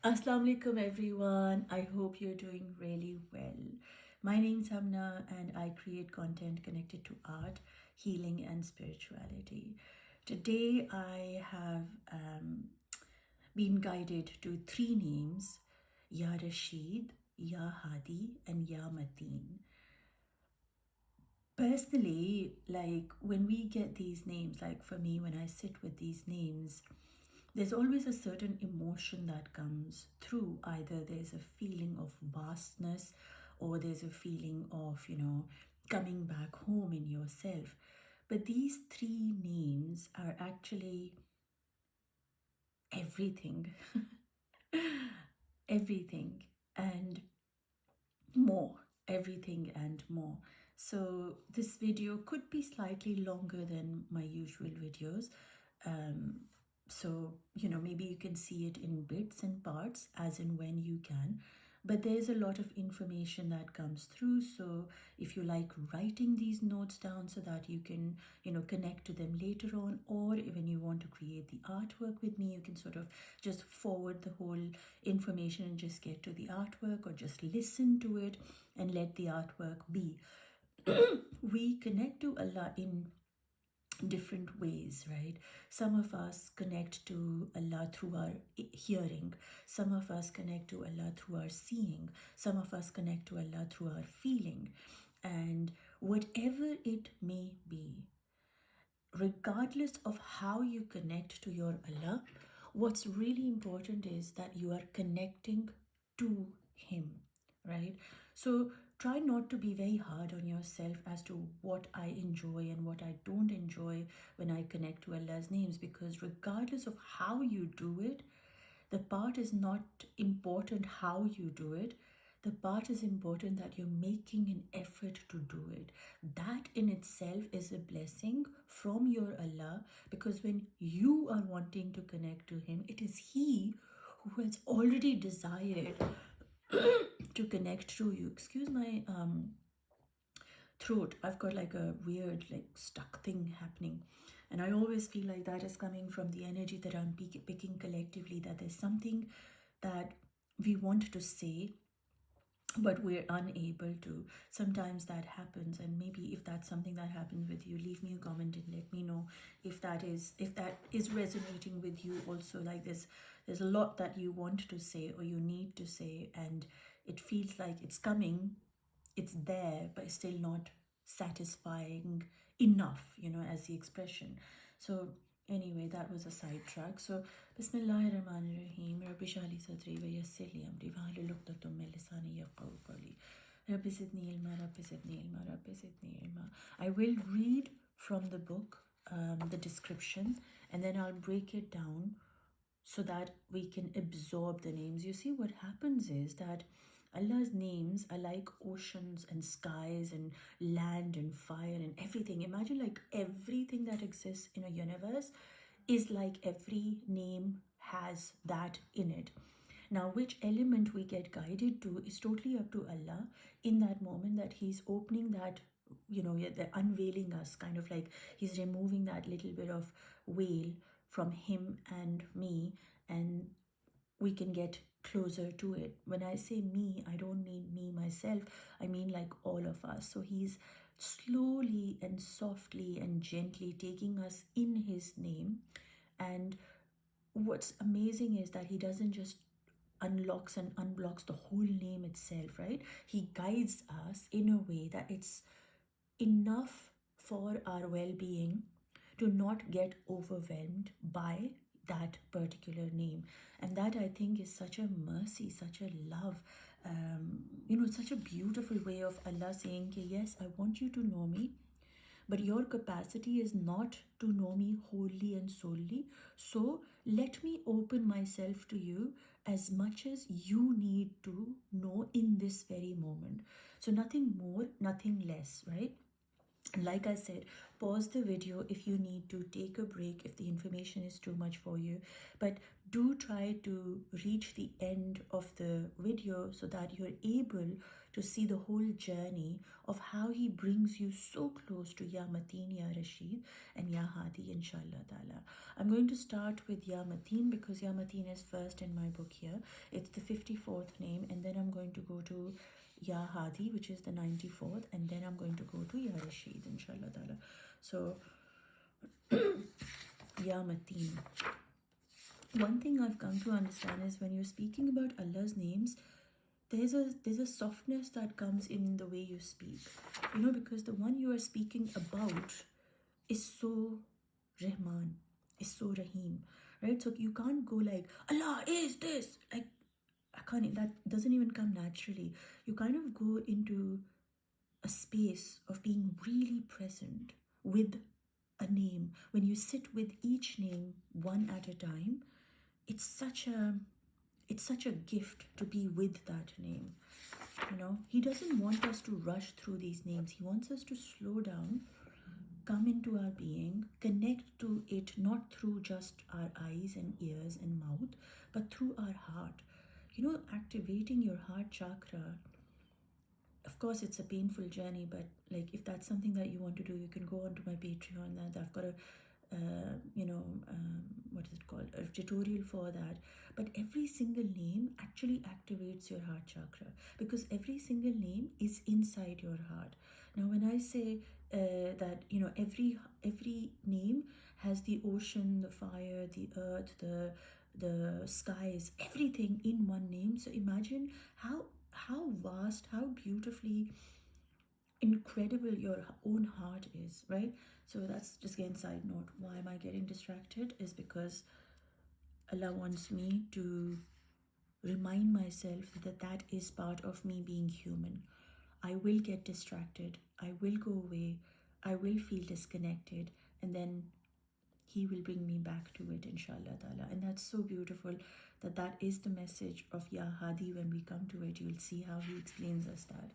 Assalamu alaikum everyone. I hope you're doing really well. My name's HUMNA and I create content connected to art, healing and spirituality. Today I have been guided to three names: Ya Rashid, Ya Hadi and Ya Mateen. Personally, like when we get these names, like for me, when I sit with these names, there's always a certain emotion that comes through. Either there's a feeling of vastness or there's a feeling of, coming back home in yourself. But these three names are actually everything, everything and more, everything and more. So this video could be slightly longer than my usual videos. So maybe you can see it in bits and parts as and when you can, but there's a lot of information that comes through. So if you like writing these notes down so that you can connect to them later on, or when you want to create the artwork with me, you can sort of just forward the whole information and just get to the artwork, or just listen to it and let the artwork be. We connect to Allah in different ways, right? Some of us connect to Allah through our hearing, some of us connect to Allah through our seeing, some of us connect to Allah through our feeling. And whatever it may be, regardless of how you connect to your Allah, what's really important is that you are connecting to Him, right? So try not to be very hard on yourself as to what I enjoy and what I don't enjoy when I connect to Allah's names, because regardless of how you do it, the part is not important how you do it. The part is important that you're making an effort to do it. That in itself is a blessing from your Allah, because when you are wanting to connect to Him, it is He who has already desired to connect to you. Excuse my throat. I've got like a weird, like stuck thing happening. And I always feel like that is coming from the energy that I'm picking collectively, that there's something that we want to say, but we're unable to. Sometimes that happens, and maybe if that's something that happens with you, leave me a comment and let me know if that is resonating with you also. Like there's a lot that you want to say or you need to say, and it feels like it's coming, it's there, but it's still not satisfying enough, as the expression. So anyway, that was a sidetrack. So Bismillahirrahmanirrahim. Rabbi Shali Sadri wa Yassir li Amri Wahlul 'Uqdatum min Lisani yafqahu qawli. Rabbi Zidni ilma, Rabbi Zidni ilma, Rabbi Zidni ilma. I will read from the book the description, and then I'll break it down so that we can absorb the names. You see, what happens is that Allah's names are like oceans and skies and land and fire and everything. Imagine like everything that exists in a universe is like every name has that in it. Now, which element we get guided to is totally up to Allah in that moment that He's opening that, they're unveiling us, kind of like He's removing that little bit of veil from Him and me, and we can get closer to it. When I say me, I don't mean me myself, I mean like all of us. So He's slowly and softly and gently taking us in His name. And what's amazing is that He doesn't just unlocks and unblocks the whole name itself, right? He guides us in a way that it's enough for our well-being to not get overwhelmed by that particular name. And that, I think, is such a mercy, such a love, such a beautiful way of Allah saying, yes, I want you to know me, but your capacity is not to know me wholly and solely. So let me open myself to you as much as you need to know in this very moment. So nothing more, nothing less, right? And like I said, pause the video if you need to, take a break if the information is too much for you, but do try to reach the end of the video so that you're able to see the whole journey of how he brings you so close to Ya Mateen, Ya Rashid, and Ya Hadi, inshaAllah ta'ala. I'm going to start with Ya Mateen because Ya Mateen is first in my book here. It's the 54th name, and then I'm going to go to Ya Hadi, which is the 94th, and then I'm going to go to Ya Rashid, inshaAllah ta'ala. So, Ya Mateen. One thing I've come to understand is when you're speaking about Allah's names, there's a softness that comes in the way you speak, you know, because the one you are speaking about is so Rahman, is so Rahim, right? So you can't go like Allah is this, like I can't, that doesn't even come naturally. You kind of go into a space of being really present with a name. When you sit with each name one at a time, it's such a gift to be with that name. You know, he doesn't want us to rush through these names. He wants us to slow down, come into our being, connect to it, not through just our eyes and ears and mouth, but through our heart. You know, activating your heart chakra, of course it's a painful journey, but like if that's something that you want to do, you can go onto my Patreon, and I've got a what is it called, a tutorial for that. But every single name actually activates your heart chakra, because every single name is inside your heart. Now when I say that, you know, every name has the ocean, the fire, the earth, the skies, everything in one name. So imagine how vast, how beautifully incredible your own heart is, right? So that's just again side note. Why am I getting distracted? Is because Allah wants me to remind myself that that is part of me being human. I will get distracted, I will go away, I will feel disconnected, and then he will bring me back to it, inshallah ta'ala. And that's so beautiful that that is the message of Ya Hadi. When we come to it, you'll see how he explains us that.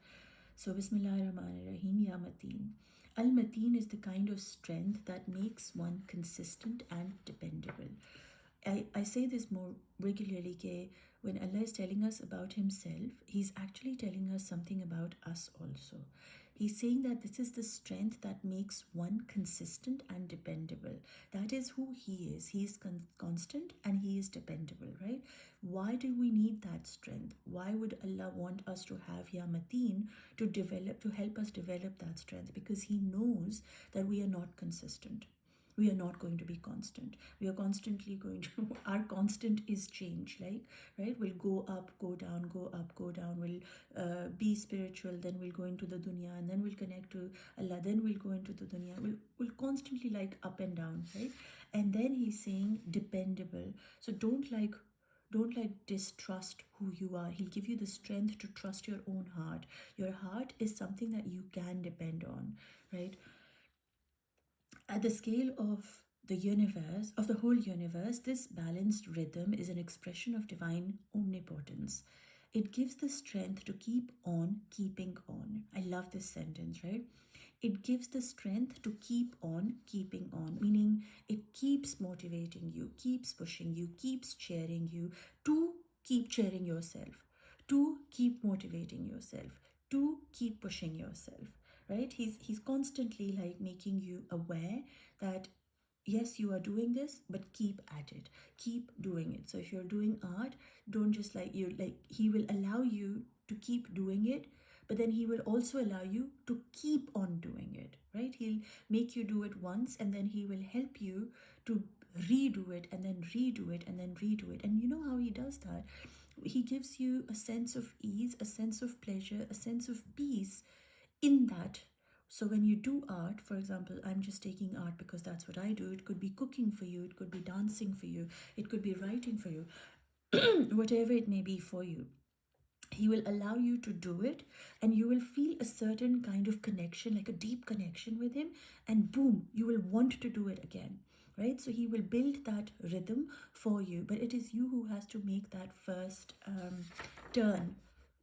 So, Bismillahirrahmanirrahim, Ya Mateen. Al Mateen is the kind of strength that makes one consistent and dependable. I say this more regularly, ke when Allah is telling us about Himself, He's actually telling us something about us also. He's saying that this is the strength that makes one consistent and dependable. That is who He is. He is constant and He is dependable, right? Why do we need that strength? Why would Allah want us to have Ya Mateen to help us develop that strength? Because He knows that we are not consistent. We are not going to be constant. We are constantly going to, our constant is change, like, right? We'll go up, go down, go up, go down. We'll be spiritual, then we'll go into the dunya, and then we'll connect to Allah, then we'll go into the dunya. We'll constantly like up and down, right? And then he's saying dependable. So don't like distrust who you are. He'll give you the strength to trust your own heart. Your heart is something that you can depend on, right? At the scale of the universe, of the whole universe, this balanced rhythm is an expression of divine omnipotence. It gives the strength to keep on keeping on. I love this sentence, right? It gives the strength to keep on keeping on, meaning it keeps motivating you, keeps pushing you, keeps cheering you to keep cheering yourself, to keep motivating yourself, to keep pushing yourself, right? He's constantly like making you aware that yes, you are doing this, but keep at it, keep doing it. So if you're doing art, don't just like, you're like, he will allow you to keep doing it, but then he will also allow you to keep on doing it, right? He'll make you do it once, and then he will help you to redo it, and then redo it, and then redo it. And you know how he does that? He gives you a sense of ease, a sense of pleasure, a sense of peace in that. So when you do art, for example, I'm just taking art because that's what I do. It could be cooking for you, it could be dancing for you, it could be writing for you, whatever it may be for you. He will allow you to do it, and you will feel a certain kind of connection, like a deep connection with him, and boom, you will want to do it again, right? So he will build that rhythm for you, but it is you who has to make that first turn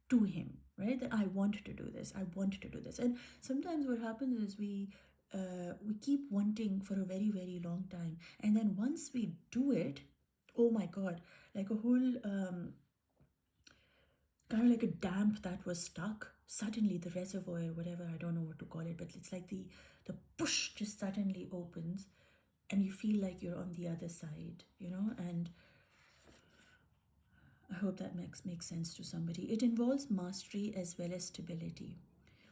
to him, right? That I want to do this, I want to do this. And sometimes what happens is we we keep wanting for a very, very long time. And then once we do it, oh my God, like a whole kind of like a damp that was stuck. Suddenly the reservoir, whatever, I don't know what to call it, but it's like the push just suddenly opens and you feel like you're on the other side, you know. And I hope that makes sense to somebody. It involves mastery as well as stability.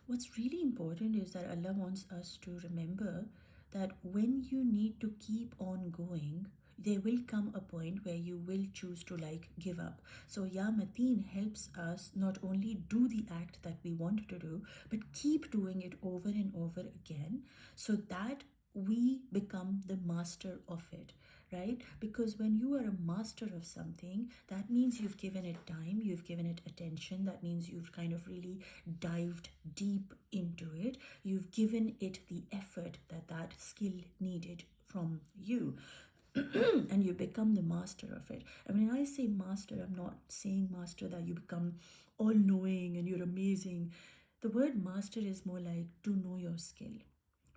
What's really important is that Allah wants us to remember that when you need to keep on going, there will come a point where you will choose to like give up. So Ya Mateen helps us not only do the act that we want to do, but keep doing it over and over again so that we become the master of it, right? Because when you are a master of something, that means you've given it time, you've given it attention, that means you've kind of really dived deep into it, you've given it the effort that that skill needed from you. And you become the master of it. And when I say master, I'm not saying master that you become all knowing and you're amazing. The word master is more like to know your skill,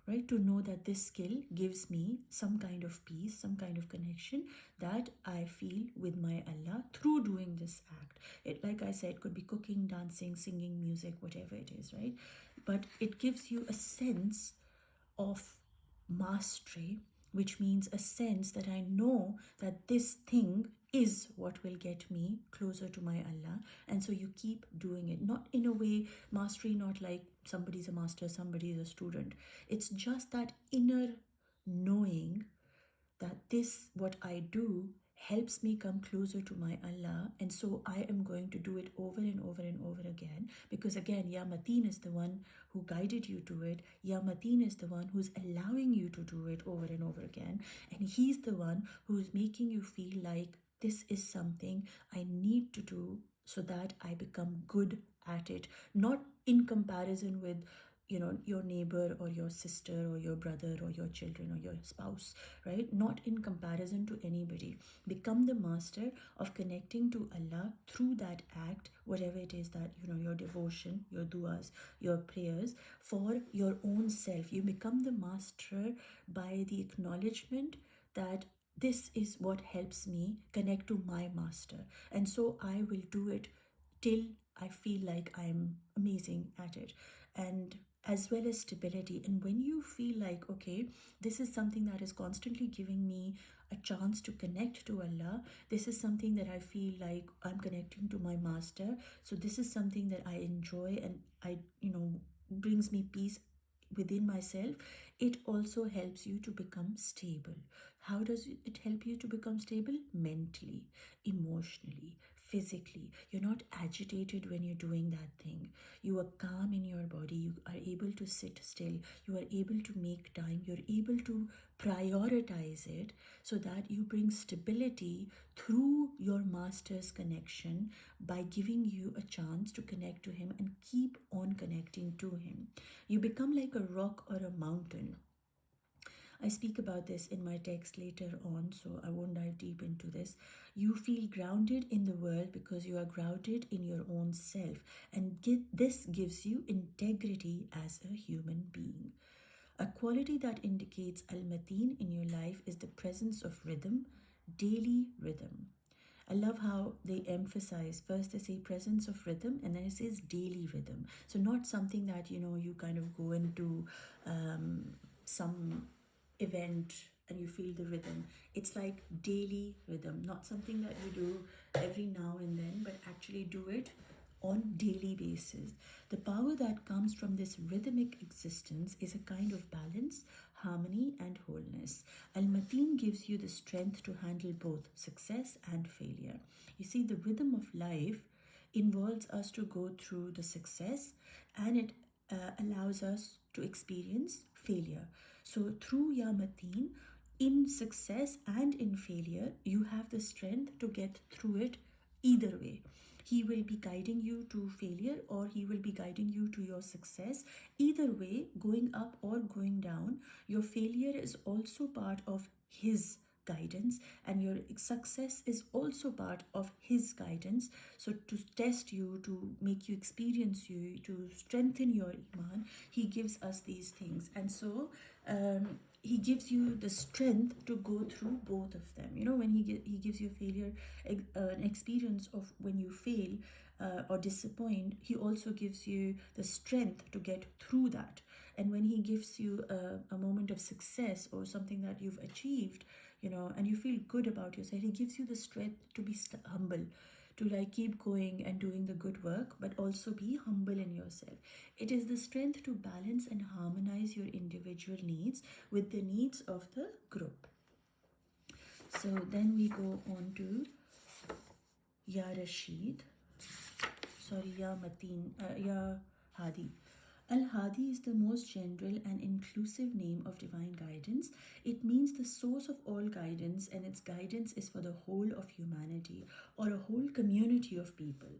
right? To know that this skill gives me some kind of peace, some kind of connection that I feel with my Allah through doing this act. It, like I said, could be cooking, dancing, singing, music, whatever it is, right? But it gives you a sense of mastery, which means a sense that I know that this thing is what will get me closer to my Allah. And so you keep doing it, not in a way, mastery, not like somebody's a master, somebody is a student. It's just that inner knowing that this, what I do, helps me come closer to my Allah, and so I am going to do it over and over and over again. Because again, Ya Mateen is the one who guided you to it. Ya Mateen is the one who's allowing you to do it over and over again. And He's the one who's making you feel like this is something I need to do so that I become good at it. Not in comparison with, you know, your neighbor or your sister or your brother or your children or your spouse, right? Not in comparison to anybody. Become the master of connecting to Allah through that act, whatever it is that, you know, your devotion, your duas, your prayers for your own self. You become the master by the acknowledgement that this is what helps me connect to my master. And so I will do it till I feel like I'm amazing at it. And as well as stability. And when you feel like, okay, this is something that is constantly giving me a chance to connect to Allah, this is something that I feel like I'm connecting to my master. So this is something that I enjoy and I, you know, brings me peace within myself. It also helps you to become stable. How does it help you to become stable? Mentally, emotionally, physically. You're not agitated when you're doing that thing. You are calm in your body. You are able to sit still. You are able to make time. You're able to prioritize it so that you bring stability through your master's connection by giving you a chance to connect to him and keep on connecting to him. You become like a rock or a mountain. I speak about this in my text later on, so I won't dive deep into this. You feel grounded in the world because you are grounded in your own self, and this gives you integrity as a human being. A quality that indicates al-mateen in your life is the presence of rhythm, daily rhythm. I love how they emphasize first they say presence of rhythm and then it says daily rhythm. So not something that, you know, you kind of go into some event and you feel the rhythm. It's like daily rhythm, not something that you do every now and then, but actually do it on daily basis. The power that comes from this rhythmic existence is a kind of balance, harmony and wholeness. Al-Mateen gives you the strength to handle both success and failure. You see, the rhythm of life involves us to go through the success, and it allows us to experience failure. So through Ya Mateen, in success and in failure, you have the strength to get through it either way. He will be guiding you to failure or he will be guiding you to your success. Either way, going up or going down, your failure is also part of his guidance, and your success is also part of his guidance. So to test you, to make you experience you, to strengthen your iman, he gives us these things. And so he gives you the strength to go through both of them. You know, when he gives you failure, an experience of when you fail or disappoint, he also gives you the strength to get through that. And when he gives you a moment of success or something that you've achieved, you know, and you feel good about yourself, he gives you the strength to be humble, to like keep going and doing the good work, but also be humble in yourself. It is the strength to balance and harmonize your individual needs with the needs of the group. So then we go on to Ya Rashid, sorry, Ya Mateen, Ya Hadi. Al-Hadi is the most general and inclusive name of divine guidance. It means the source of all guidance, and its guidance is for the whole of humanity or a whole community of people.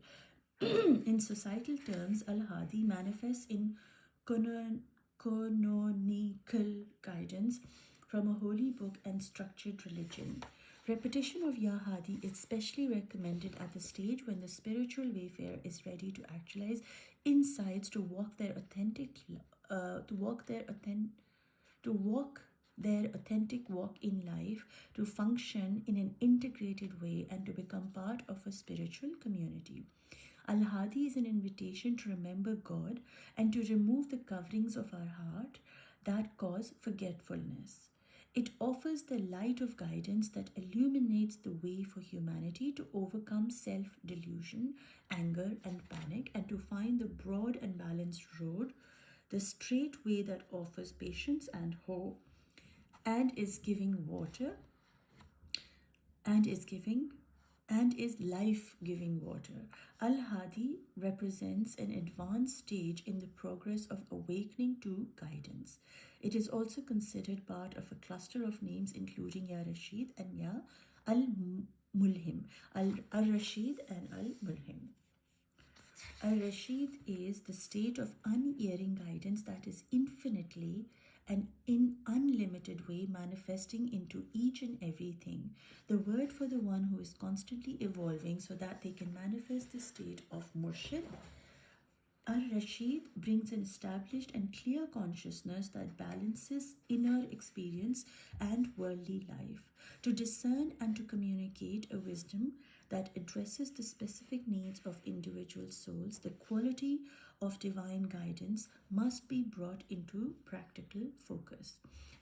In societal terms, Al-Hadi manifests in canonical guidance from a holy book and structured religion. Repetition of Ya Hadi is specially recommended at the stage when the spiritual wayfarer is ready to actualize insights to walk their authentic walk in life, to function in an integrated way, and to become part of a spiritual community. Al-Hadi is an invitation to remember God and to remove the coverings of our heart that cause forgetfulness. It offers the light of guidance that illuminates the way for humanity to overcome self-delusion, anger, and panic, and to find the broad and balanced road, the straight way that offers patience and hope, and is giving water, and is life-giving water. Al-Hadi represents an advanced stage in the progress of awakening to guidance. It is also considered part of a cluster of names including Ya Rashid and Ya Al-Mulhim. Al-Rashid and Al-Mulhim. Al-Rashid is the state of unerring guidance that is infinitely and in unlimited way manifesting into each and everything. The word for the one who is constantly evolving so that they can manifest the state of Murshid. Al-Rashid brings an established and clear consciousness that balances inner experience and worldly life, to discern and to communicate a wisdom that addresses the specific needs of individual souls. The quality of divine guidance must be brought into practical focus.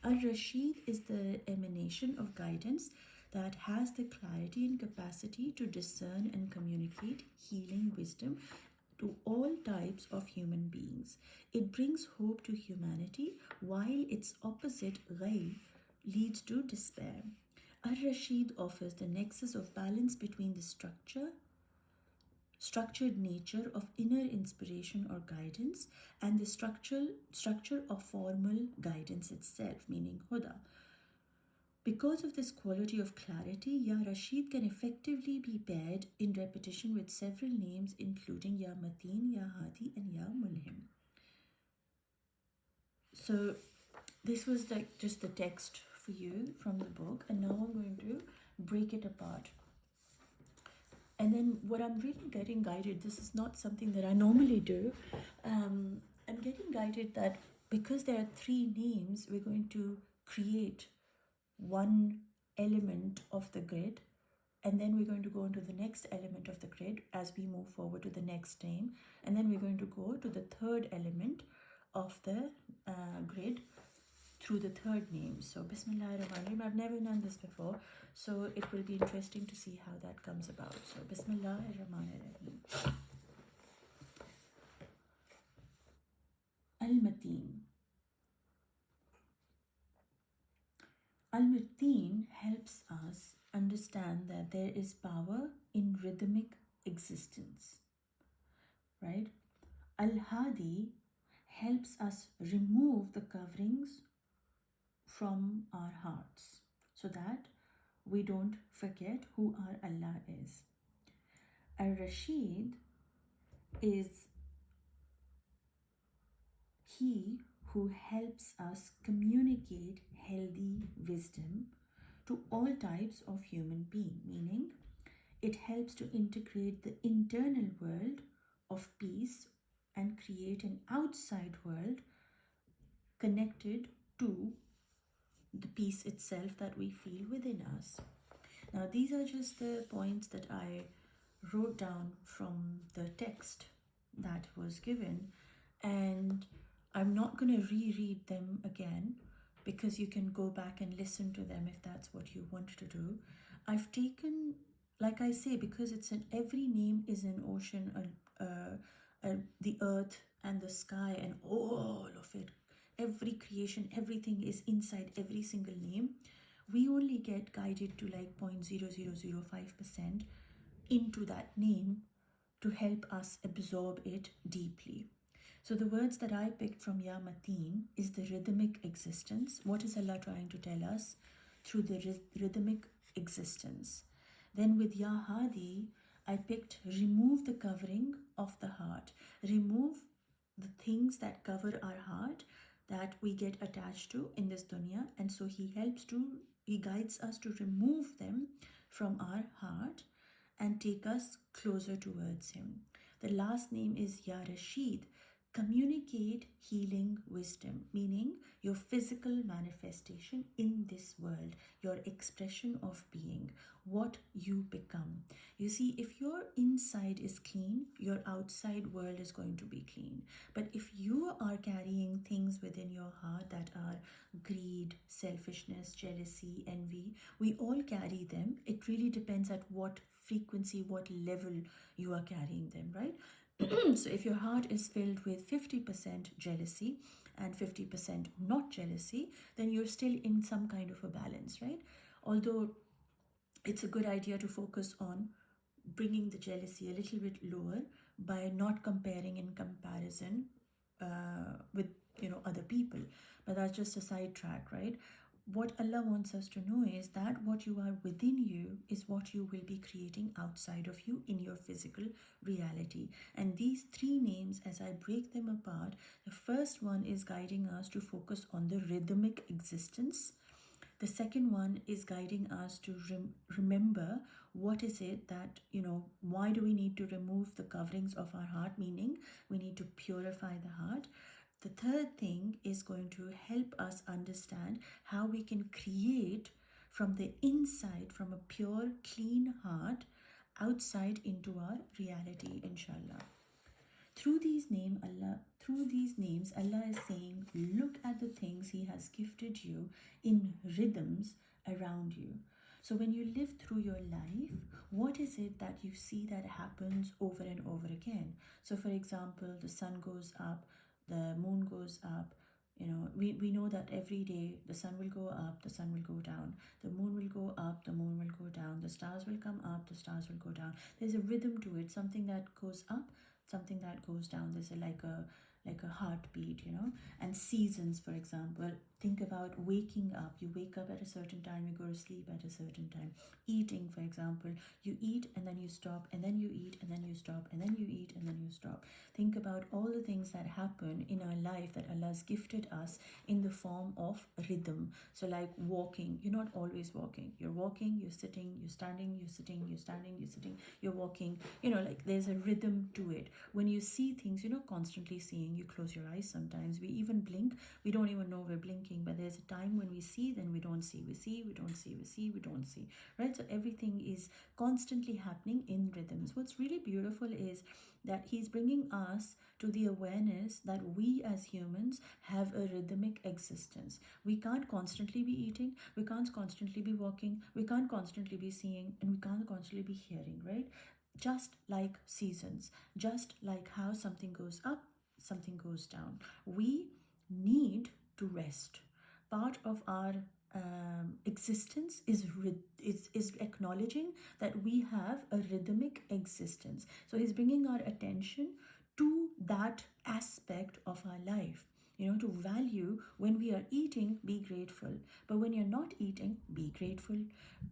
Al-Rashid is the emanation of guidance that has the clarity and capacity to discern and communicate healing wisdom to all types of human beings. It brings hope to humanity, while its opposite, ghayb, leads to despair. Ar-Rashid offers the nexus of balance between the structured nature of inner inspiration or guidance and the structure of formal guidance itself, meaning Huda. Because of this quality of clarity, Ya Rashid can effectively be paired in repetition with several names including Ya Mateen, Ya Hadi, and Ya Mulhim. So this was like just the text for you from the book, and now I'm going to break it apart. And then what I'm really getting guided, this is not something that I normally do. I'm getting guided that because there are three names, we're going to create one element of the grid, and then we're going to go into the next element of the grid as we move forward to the next name, and then we're going to go to the third element of the grid through the third name. So Bismillahirrahmanirrahim. I've never done this before, so it will be interesting to see how that comes about. So Bismillahirrahmanirrahim. Al-Mateen. Al-Mateen helps us understand that there is power in rhythmic existence, right? Al-Hadi helps us remove the coverings from our hearts so that we don't forget who our Allah is. Al-Rashid is he who helps us communicate healthy wisdom to all types of human being, meaning it helps to integrate the internal world of peace and create an outside world connected to the peace itself that we feel within us. Now, these are just the points that I wrote down from the text that was given, and I'm not going to reread them again because you can go back and listen to them if that's what you want to do. I've taken, like I say, because it's an every name is an ocean, the earth and the sky and all of it, every creation, everything is inside every single name. We only get guided to like 0.0005% into that name to help us absorb it deeply. So the words that I picked from Ya Mateen is the rhythmic existence. What is Allah trying to tell us through the rhythmic existence? Then with Ya Hadi, I picked remove the covering of the heart. Remove the things that cover our heart that we get attached to in this dunya, and so he guides us to remove them from our heart and take us closer towards him. The last name is Ya Rashid. Communicate healing wisdom, meaning your physical manifestation in this world, your expression of being, what you become. You see, if your inside is clean, your outside world is going to be clean. But if you are carrying things within your heart that are greed, selfishness, jealousy, envy, we all carry them. It really depends at what frequency, what level you are carrying them, right? So if your heart is filled with 50% jealousy and 50% not jealousy, then you're still in some kind of a balance, right? Although it's a good idea to focus on bringing the jealousy a little bit lower by not comparing in comparison with other people, but that's just a sidetrack, right? What Allah wants us to know is that what you are within you is what you will be creating outside of you in your physical reality. And these three names, as I break them apart, the first one is guiding us to focus on the rhythmic existence. The second one is guiding us to remember what is it that, why do we need to remove the coverings of our heart, meaning we need to purify the heart. The third thing is going to help us understand how we can create from the inside, from a pure, clean heart, outside into our reality, inshallah. Through these names, Allah is saying, look at the things He has gifted you in rhythms around you. So when you live through your life, what is it that you see that happens over and over again? So for example, the sun goes up, the moon goes up. We know that every day the sun will go up, the sun will go down, the moon will go up, the moon will go down, the stars will come up, the stars will go down. There's a rhythm to it, something that goes up, something that goes down. There's like a heartbeat, and seasons, for example. Think about waking up. You wake up at a certain time, you go to sleep at a certain time. Eating, for example, you eat and then you stop, and then you eat and then you stop, and then you eat and then you stop. Think about all the things that happen in our life that Allah's gifted us in the form of rhythm. So like walking, you're not always walking. You're walking, you're sitting, you're standing, you're sitting, you're standing, you're sitting, you're walking. Like there's a rhythm to it. When you see things, you're not constantly seeing. You close your eyes sometimes. We even blink. We don't even know we're blinking, but there's a time when we see, then we don't see. We see, we don't see, we see, we don't see, right? So everything is constantly happening in rhythms. What's really beautiful is that He's bringing us to the awareness that we as humans have a rhythmic existence. We can't constantly be eating, we can't constantly be walking, we can't constantly be seeing, and we can't constantly be hearing, right? Just like seasons, just like how something goes up, something goes down. We need to rest. Part of our existence is acknowledging that we have a rhythmic existence. So He's bringing our attention to that aspect of our life. To value when we are eating, be grateful. But when you're not eating, be grateful.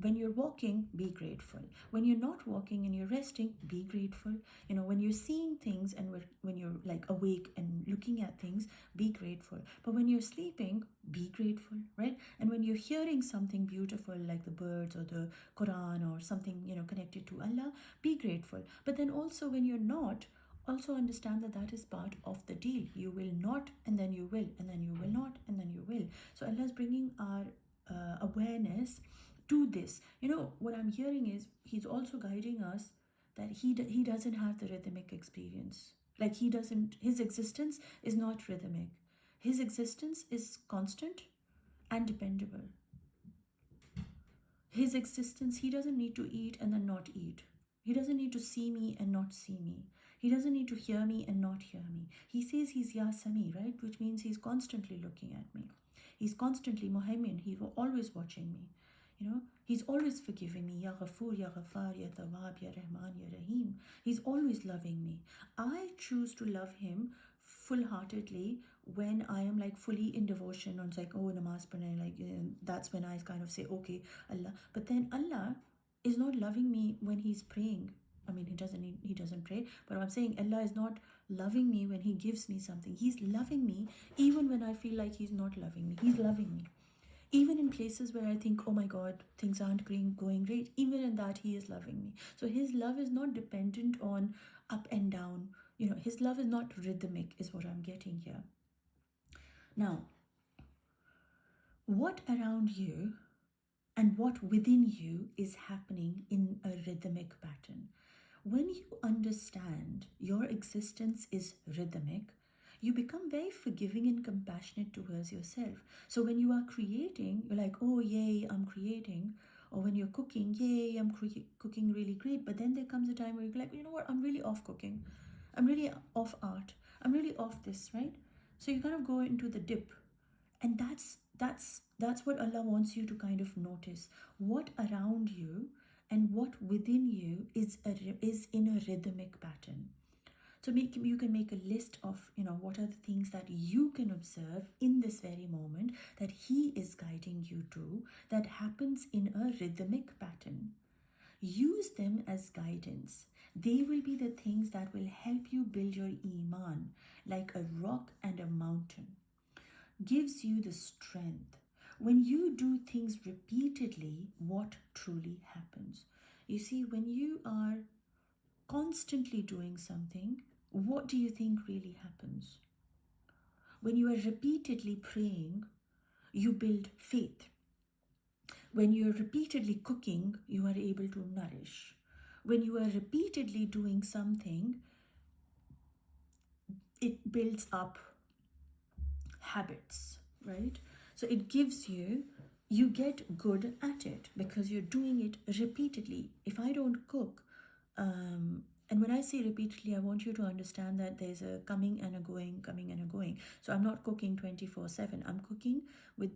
When you're walking, be grateful. When you're not walking and you're resting, be grateful. When you're seeing things and when you're like awake and looking at things, be grateful. But when you're sleeping, be grateful, right? And when you're hearing something beautiful like the birds or the Quran or something, connected to Allah, be grateful. But then also when you're not, also understand that that is part of the deal. You will not, and then you will, and then you will not, and then you will. So Allah is bringing our awareness to this. What I'm hearing is He's also guiding us that he doesn't have the rhythmic experience. Like he doesn't, his existence is not rhythmic. His existence is constant and dependable. His existence, he doesn't need to eat and then not eat. He doesn't need to see me and not see me. He doesn't need to hear me and not hear me. He says he's Ya Sami, right? Which means he's constantly looking at me. He's constantly Muhaymin. He's always watching me. He's always forgiving me. Ya Ghafoor, Ya Ghaffar, Ya Tawwab, Ya Rahman, Ya Rahim. He's always loving me. I choose to love him full-heartedly when I am like fully in devotion. And it's like, oh, namaz padhna, like that's when I kind of say, okay, Allah. But then Allah is not loving me when he's praying. I mean, he doesn't pray, but I'm saying Allah is not loving me when he gives me something. He's loving me even when I feel like he's not loving me. He's loving me. Even in places where I think, oh my God, things aren't going great, even in that he is loving me. So his love is not dependent on up and down. His love is not rhythmic, is what I'm getting here. Now, what around you and what within you is happening in a rhythmic pattern? When you understand your existence is rhythmic, you become very forgiving and compassionate towards yourself. So when you are creating, you're like, oh, yay, I'm creating. Or when you're cooking, yay, I'm cooking really great. But then there comes a time where you're like, you know what, I'm really off cooking. I'm really off art. I'm really off this, right? So you kind of go into the dip. And that's what Allah wants you to kind of notice. What around you and what within you is in a rhythmic pattern. So you can make a list of what are the things that you can observe in this very moment that he is guiding you to, that happens in a rhythmic pattern. Use them as guidance. They will be the things that will help you build your iman like a rock and a mountain. Gives you the strength. When you do things repeatedly, what truly happens? You see, when you are constantly doing something, what do you think really happens? When you are repeatedly praying, you build faith. When you are repeatedly cooking, you are able to nourish. When you are repeatedly doing something, it builds up habits, right? So it gives you get good at it because you're doing it repeatedly. If I don't cook, and when I say repeatedly, I want you to understand that there's a coming and a going, coming and a going. So I'm not cooking 24/7. I'm cooking with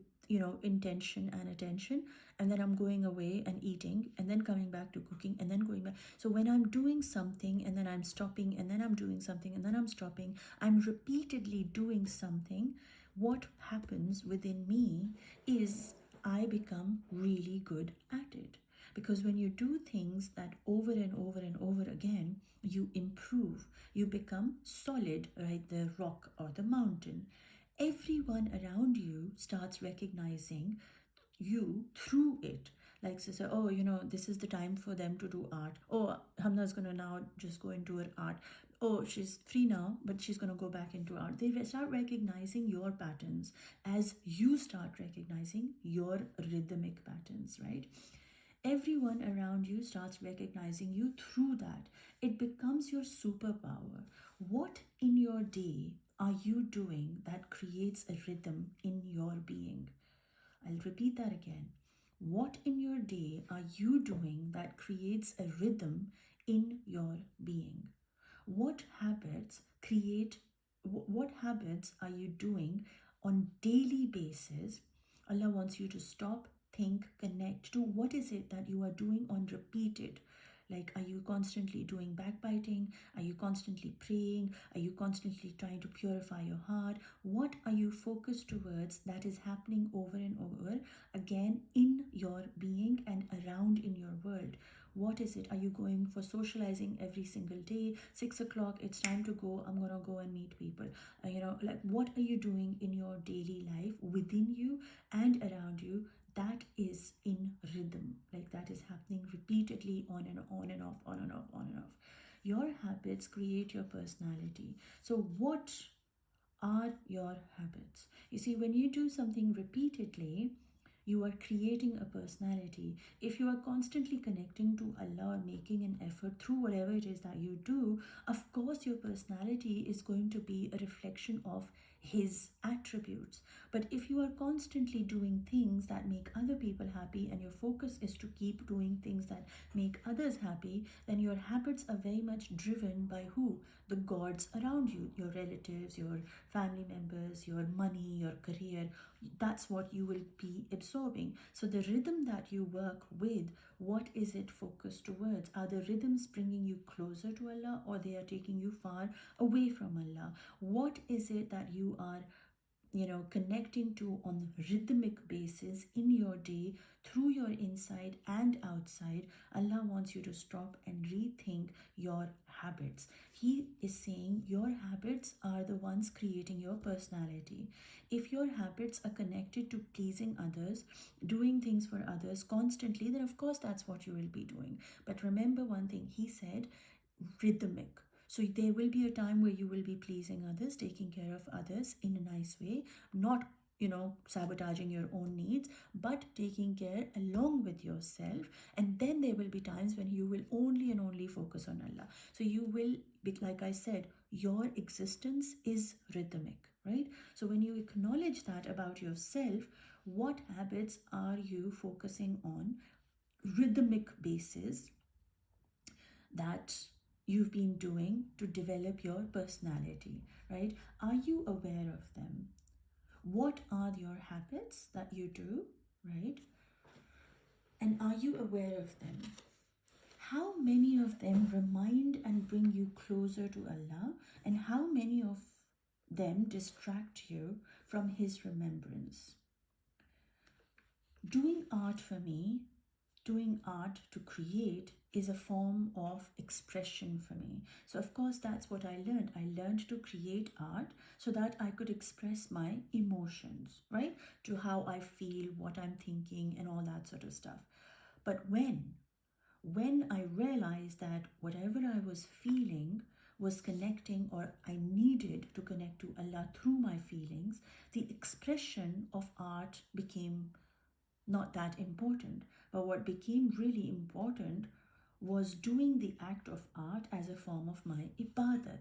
intention and attention, and then I'm going away and eating, and then coming back to cooking, and then going back. So when I'm doing something and then I'm stopping, and then I'm doing something and then I'm stopping, I'm repeatedly doing something. What happens within me is I become really good at it. Because when you do things that over and over and over again, you improve. You become solid, right? The rock or the mountain. Everyone around you starts recognizing you through it. Like, say, oh, this is the time for them to do art. Oh, Hamna's going to now just go into her art. Oh, she's free now, but she's going to go back into art. They start recognizing your patterns as you start recognizing your rhythmic patterns, right? Everyone around you starts recognizing you through that. It becomes your superpower. What in your day are you doing that creates a rhythm in your being? I'll repeat that again. What in your day are you doing that creates a rhythm in your being? What habits are you doing on daily basis? Allah wants you to stop, think, connect to what is it that you are doing on repeated. Like, are you constantly doing backbiting? Are you constantly praying? Are you constantly trying to purify your heart? What are you focused towards that is happening over and over again in your being and around in your world? What is it? Are you going for socializing every single day? 6 o'clock, it's time to go. I'm gonna go and meet people. Like, what are you doing in your daily life within you and around you that is in rhythm? Like, that is happening repeatedly on and on and off, on and off, on and off. Your habits create your personality. So, what are your habits? You see, when you do something repeatedly, you are creating a personality. If you are constantly connecting to Allah or making an effort through whatever it is that you do, of course, your personality is going to be a reflection of His attributes. But if you are constantly doing things that make other people happy and your focus is to keep doing things that make others happy, then your habits are very much driven by who? The gods around you, your relatives, your family members, your money, your career. That's what you will be absorbing. So the rhythm that you work with, what is it focused towards? Are the rhythms bringing you closer to Allah, or they are taking you far away from Allah? What is it that you are connecting to on rhythmic basis in your day, through your inside and outside? Allah wants you to stop and rethink your habits. He is saying your habits are the ones creating your personality. If your habits are connected to pleasing others, doing things for others constantly, then of course that's what you will be doing. But remember one thing, he said rhythmic. So there will be a time where you will be pleasing others, taking care of others in a nice way, not sabotaging your own needs, but taking care along with yourself. And then there will be times when you will only and only focus on Allah. So you will be, like I said, your existence is rhythmic, right? So when you acknowledge that about yourself, what habits are you focusing on rhythmic basis that you've been doing to develop your personality, right? Are you aware of them? What are your habits that you do, right? And are you aware of them? How many of them remind and bring you closer to Allah, and how many of them distract you from His remembrance? Doing art for me, doing art to create, is a form of expression for me. So of course that's what I learned. I learned to create art so that I could express my emotions, right? To how I feel, what I'm thinking, and all that sort of stuff. But when I realized that whatever I was feeling was connecting, or I needed to connect to Allah through my feelings, the expression of art became not that important. But what became really important was doing the act of art as a form of my ibadat.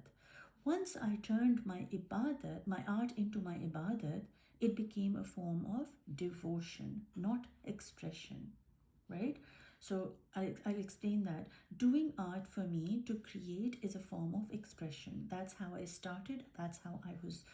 Once I turned my ibadat, my art into my ibadat, it became a form of devotion, not expression, right? So I'll explain that. Doing art for me to create is a form of expression. That's how I started. That's how I was,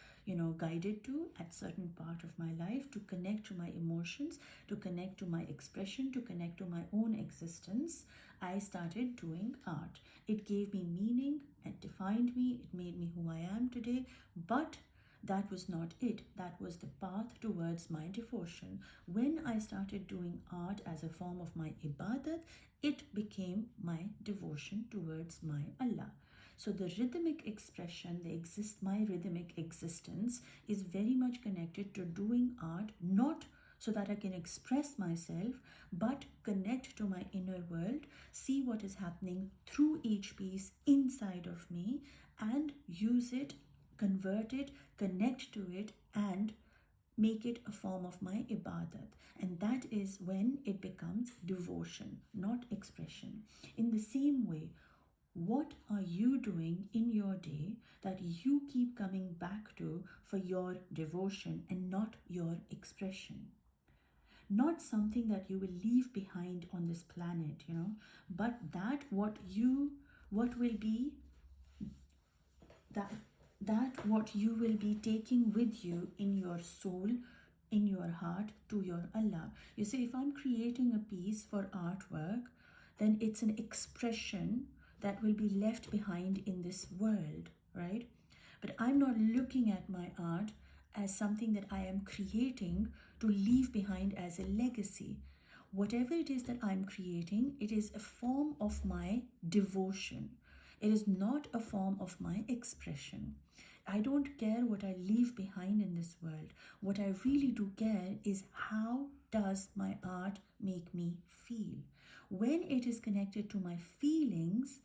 guided to at certain part of my life, to connect to my emotions, to connect to my expression, to connect to my own existence. I started doing art. It gave me meaning, it defined me, it made me who I am today. But that was not it. That was the path towards my devotion. When I started doing art as a form of my ibadat, it became my devotion towards my Allah. So the rhythmic expression, my rhythmic existence is very much connected to doing art, not so that I can express myself, but connect to my inner world, see what is happening through each piece inside of me, and use it, convert it, connect to it, and make it a form of my ibadat. And that is when it becomes devotion, not expression. In the same way, what are you doing in your day that you keep coming back to for your devotion and not your expression? Not something that you will leave behind on this planet, but what will be that what you will be taking with you in your soul, in your heart, to your Allah. You see, if I'm creating a piece for artwork, then it's an expression that will be left behind in this world, right? But I'm not looking at my art as something that I am creating to leave behind as a legacy. Whatever it is that I'm creating, it is a form of my devotion. It is not a form of my expression. I don't care what I leave behind in this world. What I really do care is how does my art make me feel? When it is connected to my feelings,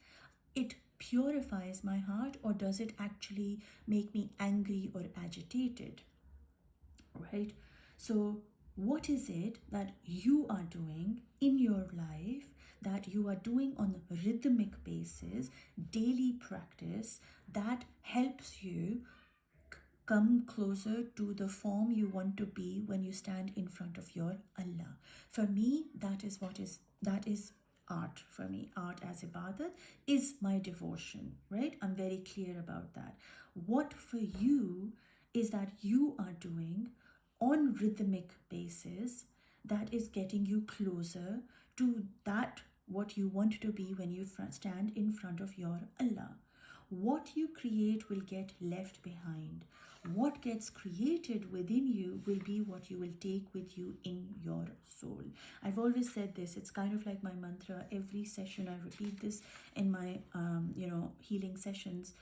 it purifies my heart, or does it actually make me angry or agitated? Right? So, what is it that you are doing in your life, that you are doing on a rhythmic basis, daily practice, that helps you come closer to the form you want to be when you stand in front of your Allah? For me, that is art. For me, art as ibadat is my devotion, right? I'm very clear about that. What for you is that you are doing on rhythmic basis that is getting you closer to that what you want to be when you stand in front of your Allah. What you create will get left behind. What gets created within you will be what you will take with you in your soul. I've always said this, it's kind of like my mantra. Every session I repeat this in my healing sessions.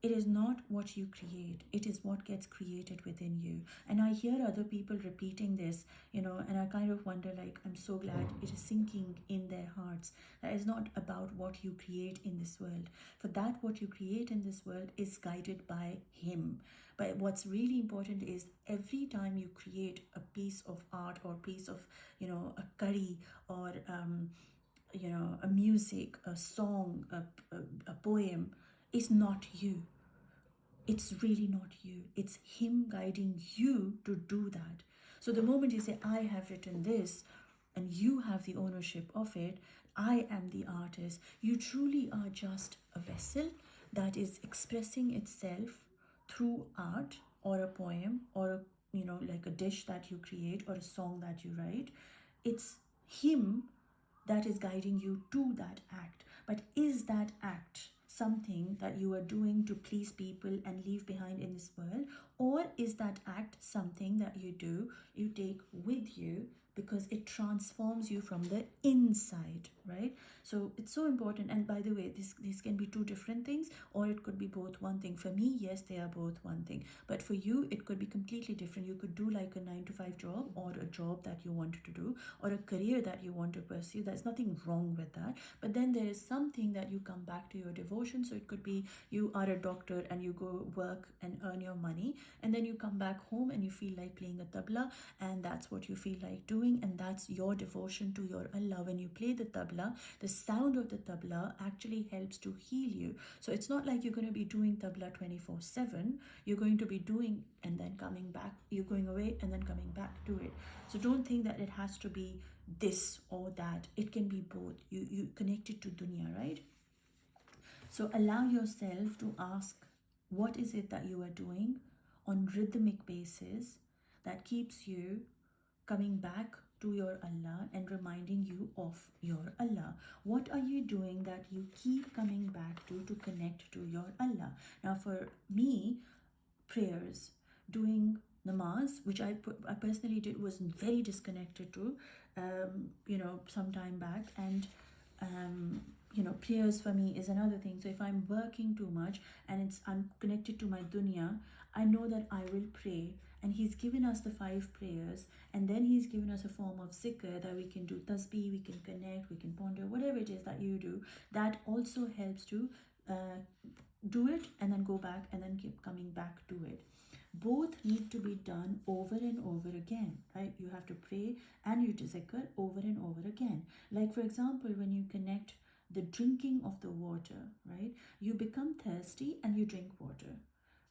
It is not what you create, it is what gets created within you. And I hear other people repeating this, and I kind of wonder, like, I'm so glad it is sinking in their hearts. That is not about what you create in this world. For that, what you create in this world is guided by Him. But what's really important is every time you create a piece of art, or piece of, a curry, or a music, a song, a poem, is not you. It's really not you. It's Him guiding you to do that. So the moment you say, I have written this, and you have the ownership of it, I am the artist, you truly are just a vessel that is expressing itself through art, or a poem, or like a dish that you create, or a song that you write. It's Him that is guiding you to that act. But is that act something that you are doing to please people and leave behind in this world? Or is that act something that you take with you, because it transforms you from the inside, right? So it's so important. And by the way, this can be two different things, or it could be both one thing. For me, yes, they are both one thing, but for you it could be completely different. You could do like a 9 to 5 job, or a job that you wanted to do, or a career that you want to pursue. There's nothing wrong with that. But then there is something that you come back to your devotion. So it could be you are a doctor and you go work and earn your money, and then you come back home and you feel like playing a tabla, and that's what you feel like doing, and that's your devotion to your Allah. When you play the tabla, the sound of the tabla actually helps to heal you. So it's not like you're going to be doing tabla 24/7. You're going to be doing and then coming back. You're going away and then coming back to it. So don't think that it has to be this or that. It can be both. You connect it to dunya, right? So allow yourself to ask, what is it that you are doing on rhythmic basis that keeps you coming back to your Allah and reminding you of your Allah? What are you doing that you keep coming back to connect to your Allah? Now, for me, prayers, doing namaz, which I personally did, was very disconnected to, some time back. And prayers for me is another thing. So if I'm working too much and I'm connected to my dunya, I know that I will pray, and He's given us the 5 prayers, and then He's given us a form of zikr that we can do tasbih, we can connect, we can ponder, whatever it is that you do. That also helps to do it and then go back and then keep coming back to it. Both need to be done over and over again, right? You have to pray and you do zikr over and over again. Like, for example, when you connect the drinking of the water, right? You become thirsty and you drink water,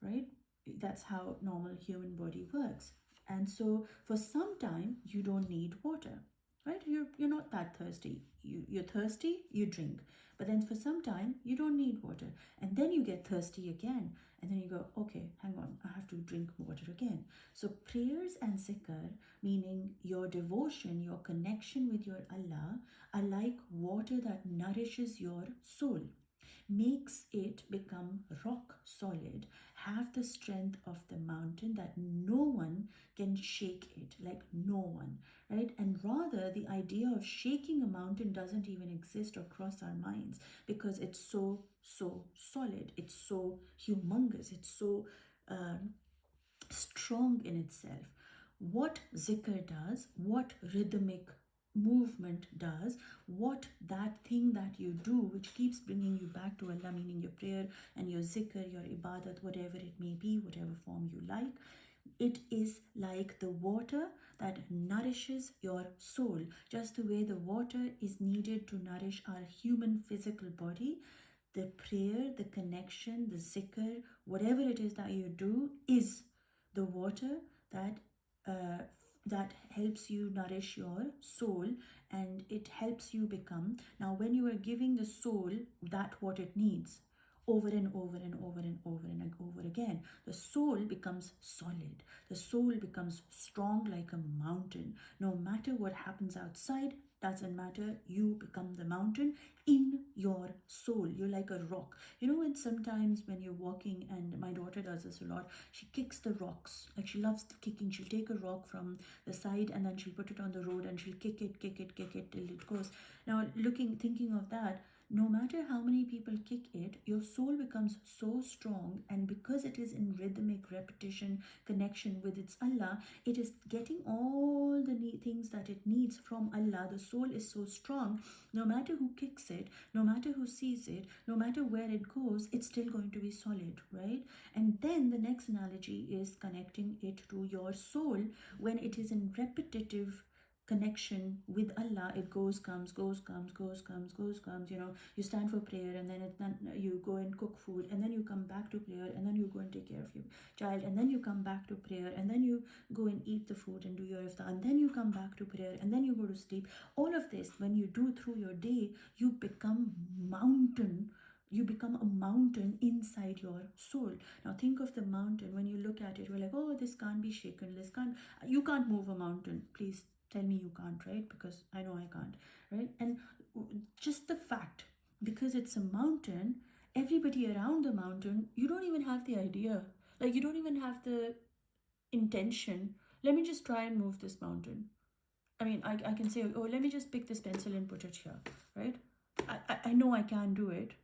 right? That's how normal human body works. And so for some time, you don't need water. right? You're not that thirsty. You're thirsty, you drink. But then for some time, you don't need water. And then you get thirsty again. And then you go, okay, hang on, I have to drink water again. So prayers and zikr, meaning your devotion, your connection with your Allah, are like water that nourishes your soul, makes it become rock solid, have the strength of the mountain that no one can shake it, like no one, right? And rather, the idea of shaking a mountain doesn't even exist or cross our minds because it's so solid, it's so humongous, it's so strong in itself. What zikr does, what rhythmic movement does, what that thing that you do, which keeps bringing you back to Allah, meaning your prayer and your zikr, your ibadat, whatever it may be, whatever form you like, it is like the water that nourishes your soul, just the way the water is needed to nourish our human physical body. The prayer, the connection, the zikr, whatever it is that you do, is the water that that helps you nourish your soul, and it helps you become. Now, when you are giving the soul that what it needs, over and over and over and over and over again, the soul becomes solid. The soul becomes strong like a mountain. No matter what happens outside, doesn't matter, you become the mountain in your soul. You're like a rock. You know, when sometimes when you're walking, and my daughter does this a lot, she kicks the rocks. Like, she loves kicking. She'll take a rock from the side and then she'll put it on the road and she'll kick it till it goes. Now, thinking of that, no matter how many people kick it, your soul becomes so strong, and because it is in rhythmic repetition, connection with its Allah, it is getting all the things that it needs from Allah. The soul is so strong, no matter who kicks it, no matter who sees it, no matter where it goes, it's still going to be solid, right? And then the next analogy is connecting it to your soul when it is in repetitive connection with Allah. It goes, comes, goes, comes, goes, comes, goes, comes. You know, you stand for prayer, and then you go and cook food, and then you come back to prayer, and then you go and take care of your child, and then you come back to prayer, and then you go and eat the food and do your iftar, and then you come back to prayer, and then you go to sleep. All of this, when you do through your day, you become mountain. You become a mountain inside your soul. Now think of the mountain. When you look at it, we're like, oh, this can't be shaken. You can't move a mountain. Please tell me you can't, right? Because I know I can't, right? And just the fact, because it's a mountain, everybody around the mountain, you don't even have the idea. Like, you don't even have the intention. Let me just try and move this mountain. I mean, I can say, oh, let me just pick this pencil and put it here, right? I know I can do it.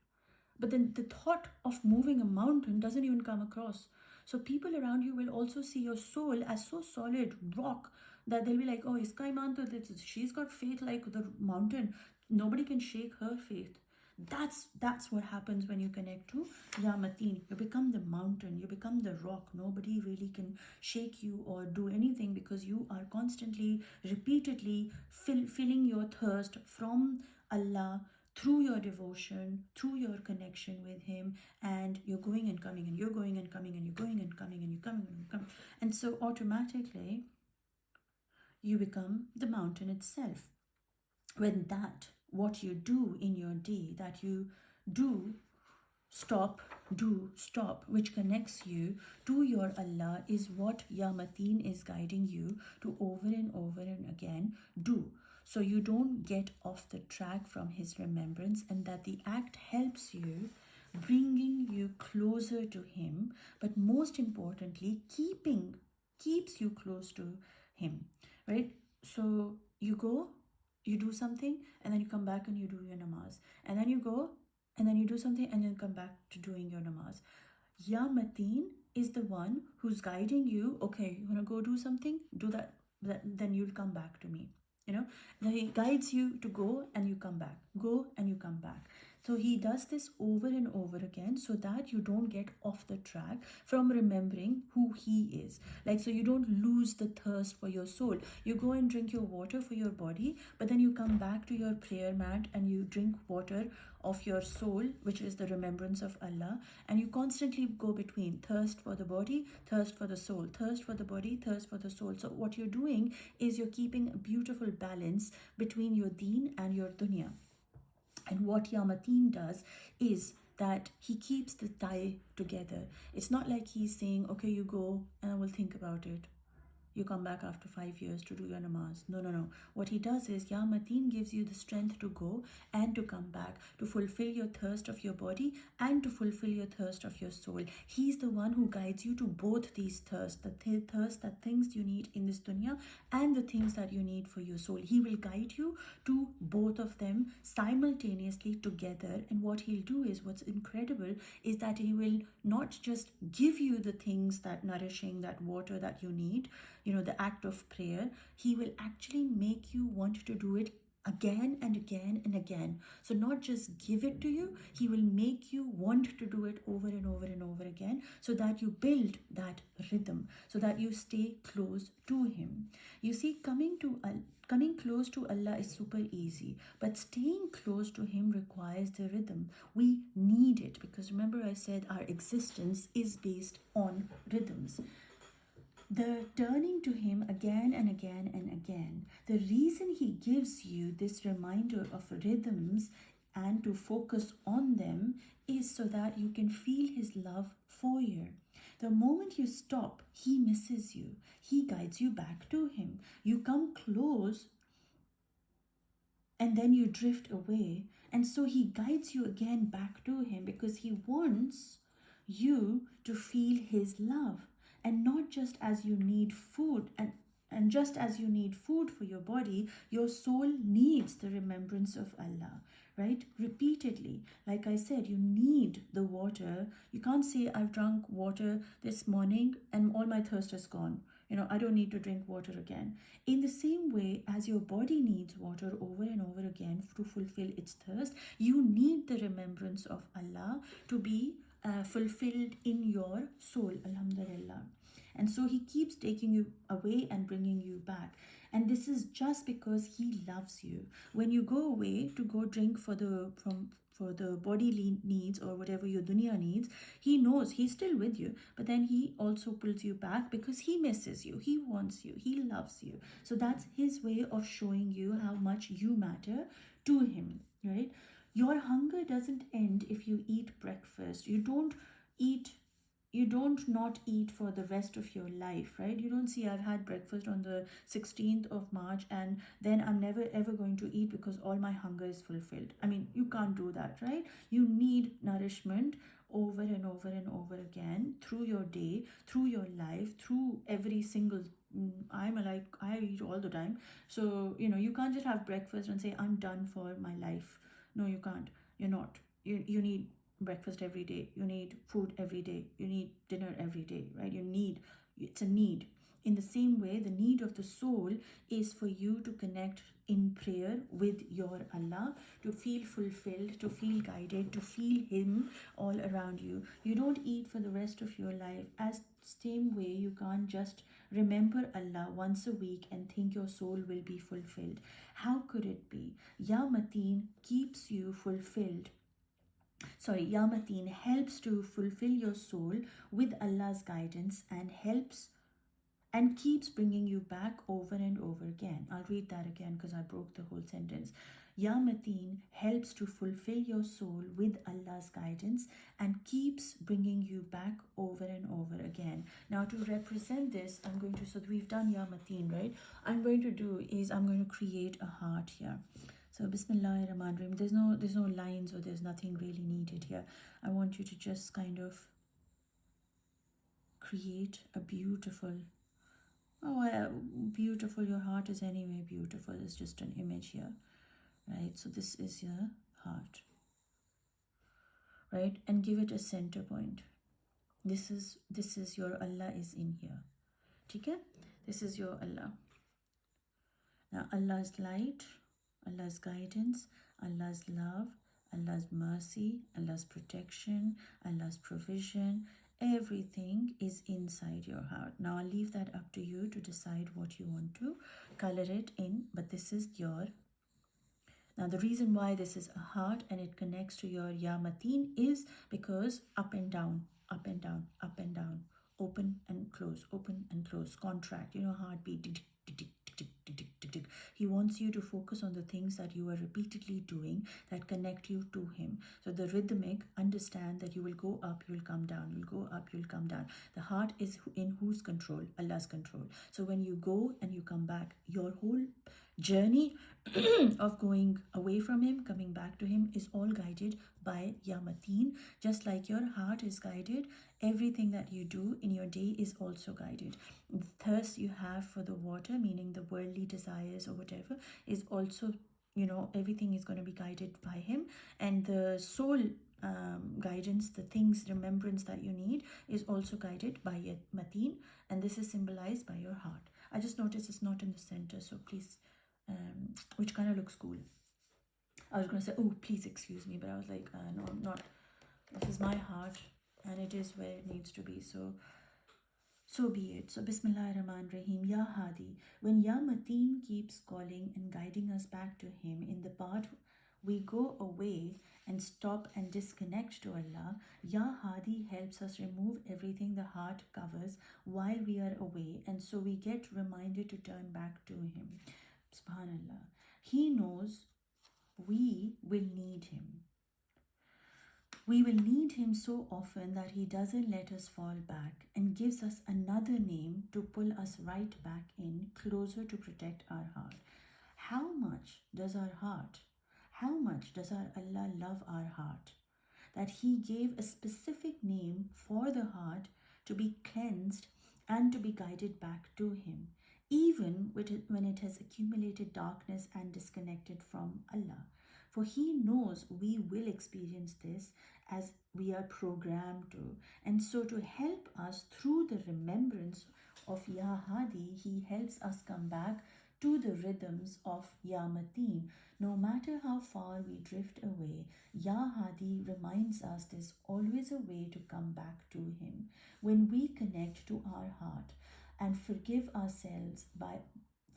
But then the thought of moving a mountain doesn't even come across. So people around you will also see your soul as so solid rock that they'll be like, oh, iska iman to this, she's got faith like the mountain. Nobody can shake her faith. That's what happens when you connect to Ya Mateen. You become the mountain, you become the rock. Nobody really can shake you or do anything, because you are constantly, repeatedly filling your thirst from Allah through your devotion, through your connection with Him, and you're going and coming, and you're going and coming, and you're going and coming, and you're coming and you're coming. And so automatically you become the mountain itself. When what you do in your day, that you do stop, which connects you to your Allah, is what Ya Mateen is guiding you to over and over and again do. So you don't get off the track from His remembrance, and that the act helps you, bringing you closer to Him, but most importantly, keeps you close to Him, right? So you go, you do something, and then you come back and you do your namaz, and then you go and then you do something, and then come back to doing your namaz. Ya Mateen is the one who's guiding you. Okay, you want to go do something, do that, then you'll come back to me. You know, then He guides you to go, and you come back, go and you come back. So He does this over and over again, so that you don't get off the track from remembering who He is. Like, so you don't lose the thirst for your soul. You go and drink your water for your body, but then you come back to your prayer mat and you drink water of your soul, which is the remembrance of Allah, and you constantly go between thirst for the body, thirst for the soul, thirst for the body, thirst for the soul. So what you're doing is you're keeping a beautiful balance between your deen and your dunya. And what Yamateen does is that he keeps the tie together. It's not like he's saying, okay, you go and I will think about it. You come back after 5 years to do your namaz. No, no, no. What he does is, Ya Mateen gives you the strength to go and to come back, to fulfill your thirst of your body and to fulfill your thirst of your soul. He's the one who guides you to both these thirsts, the thirst, the things you need in this dunya and the things that you need for your soul. He will guide you to both of them simultaneously together. And what he'll do is, what's incredible is that he will not just give you the things that nourishing, that water that you need, the act of prayer. He will actually make you want to do it again and again and again. So not just give it to you, he will make you want to do it over and over and over again, so that you build that rhythm, so that you stay close to him. You see, coming close to Allah is super easy, but staying close to him requires the rhythm. We need it, because remember I said our existence is based on rhythms. The turning to him again and again and again, the reason he gives you this reminder of rhythms and to focus on them is so that you can feel his love for you. The moment you stop, he misses you. He guides you back to him. You come close and then you drift away. And so he guides you again back to him, because he wants you to feel his love. And not just as you need food, and just as you need food for your body, your soul needs the remembrance of Allah, right? Repeatedly. Like I said, you need the water. You can't say, I've drunk water this morning and all my thirst is gone. I don't need to drink water again. In the same way as your body needs water over and over again to fulfill its thirst, you need the remembrance of Allah to be fulfilled in your soul. Alhamdulillah. And so he keeps taking you away and bringing you back. And this is just because he loves you. When you go away to go drink for the bodily needs or whatever your dunya needs, he knows he's still with you, but then he also pulls you back because he misses you, he wants you, he loves you. So that's his way of showing you how much you matter to him, right? Your hunger doesn't end if you eat breakfast. You don't not eat for the rest of your life, right? You don't see, I've had breakfast on the 16th of March and then I'm never ever going to eat because all my hunger is fulfilled. I mean, you can't do that, right? You need nourishment over and over and over again through your day, through your life, through every single I eat all the time. So you can't just have breakfast and say, I'm done for my life. No, you can't. You're not. You need breakfast every day. You need food every day. You need dinner every day, right? It's a need. In the same way, the need of the soul is for you to connect in prayer with your Allah, to feel fulfilled, to feel guided, to feel him all around you. You don't eat for the rest of your life. As same way, you can't just remember Allah once a week and think your soul will be fulfilled. How could it be? Ya Mateen keeps you fulfilled. Ya Mateen helps to fulfill your soul with Allah's guidance and helps and keeps bringing you back over and over again. I'll read that again because I broke the whole sentence. Ya Mateen helps to fulfill your soul with Allah's guidance and keeps bringing you back over and over again. Now to represent this, so we've done Ya Mateen, right? I'm going to create a heart here. So Bismillahirrahmanirrahim. There's no lines or there's nothing really needed here. I want you to just kind of create a beautiful, beautiful. Your heart is anyway beautiful. It's just an image here, right? So this is your heart, right? And give it a center point. This is your Allah is in here. Okay? This is your Allah. Now Allah's light, Allah's guidance, Allah's love, Allah's mercy, Allah's protection, Allah's provision, everything is inside your heart. Now I'll leave that up to you to decide what you want to color it in, but this is your. Now, the reason why this is a heart and it connects to your Ya Mateen is because up and down, up and down, up and down, open and close, contract, heartbeat, tick, tick, tick, tick, tick, tick, tick, tick. He wants you to focus on the things that you are repeatedly doing that connect you to him. So the rhythmic, understand that you will go up, you will come down, you'll go up, you'll come down. The heart is in whose control? Allah's control. So when you go and you come back, your whole journey of going away from him, coming back to him, is all guided by Ya Mateen. Just like your heart is guided, everything that you do in your day is also guided. The thirst you have for the water, meaning the worldly desires or whatever, is also, everything is going to be guided by him. And the soul guidance, the things, remembrance that you need, is also guided by Ya Mateen, and this is symbolized by your heart. I just noticed it's not in the center, so please, which kind of looks cool. I was going to say, oh, please excuse me, but I was like, no, I'm not. This is my heart, and it is where it needs to be. So be it. So Bismillah Rahman Rahim, Ya Hadi. When Ya Mateen keeps calling and guiding us back to him in the part we go away and stop and disconnect to Allah, Ya Hadi helps us remove everything the heart covers while we are away, and so we get reminded to turn back to him. Subhanallah. He knows we will need him. We will need him so often that he doesn't let us fall back and gives us another name to pull us right back in, closer to protect our heart. How much does our Allah love our heart, that he gave a specific name for the heart to be cleansed and to be guided back to him, even when it has accumulated darkness and disconnected from Allah. For he knows we will experience this as we are programmed to. And so to help us through the remembrance of Ya Hadi, he helps us come back to the rhythms of Ya Mateen. No matter how far we drift away, Ya Hadi reminds us there's always a way to come back to him. When we connect to our heart and forgive ourselves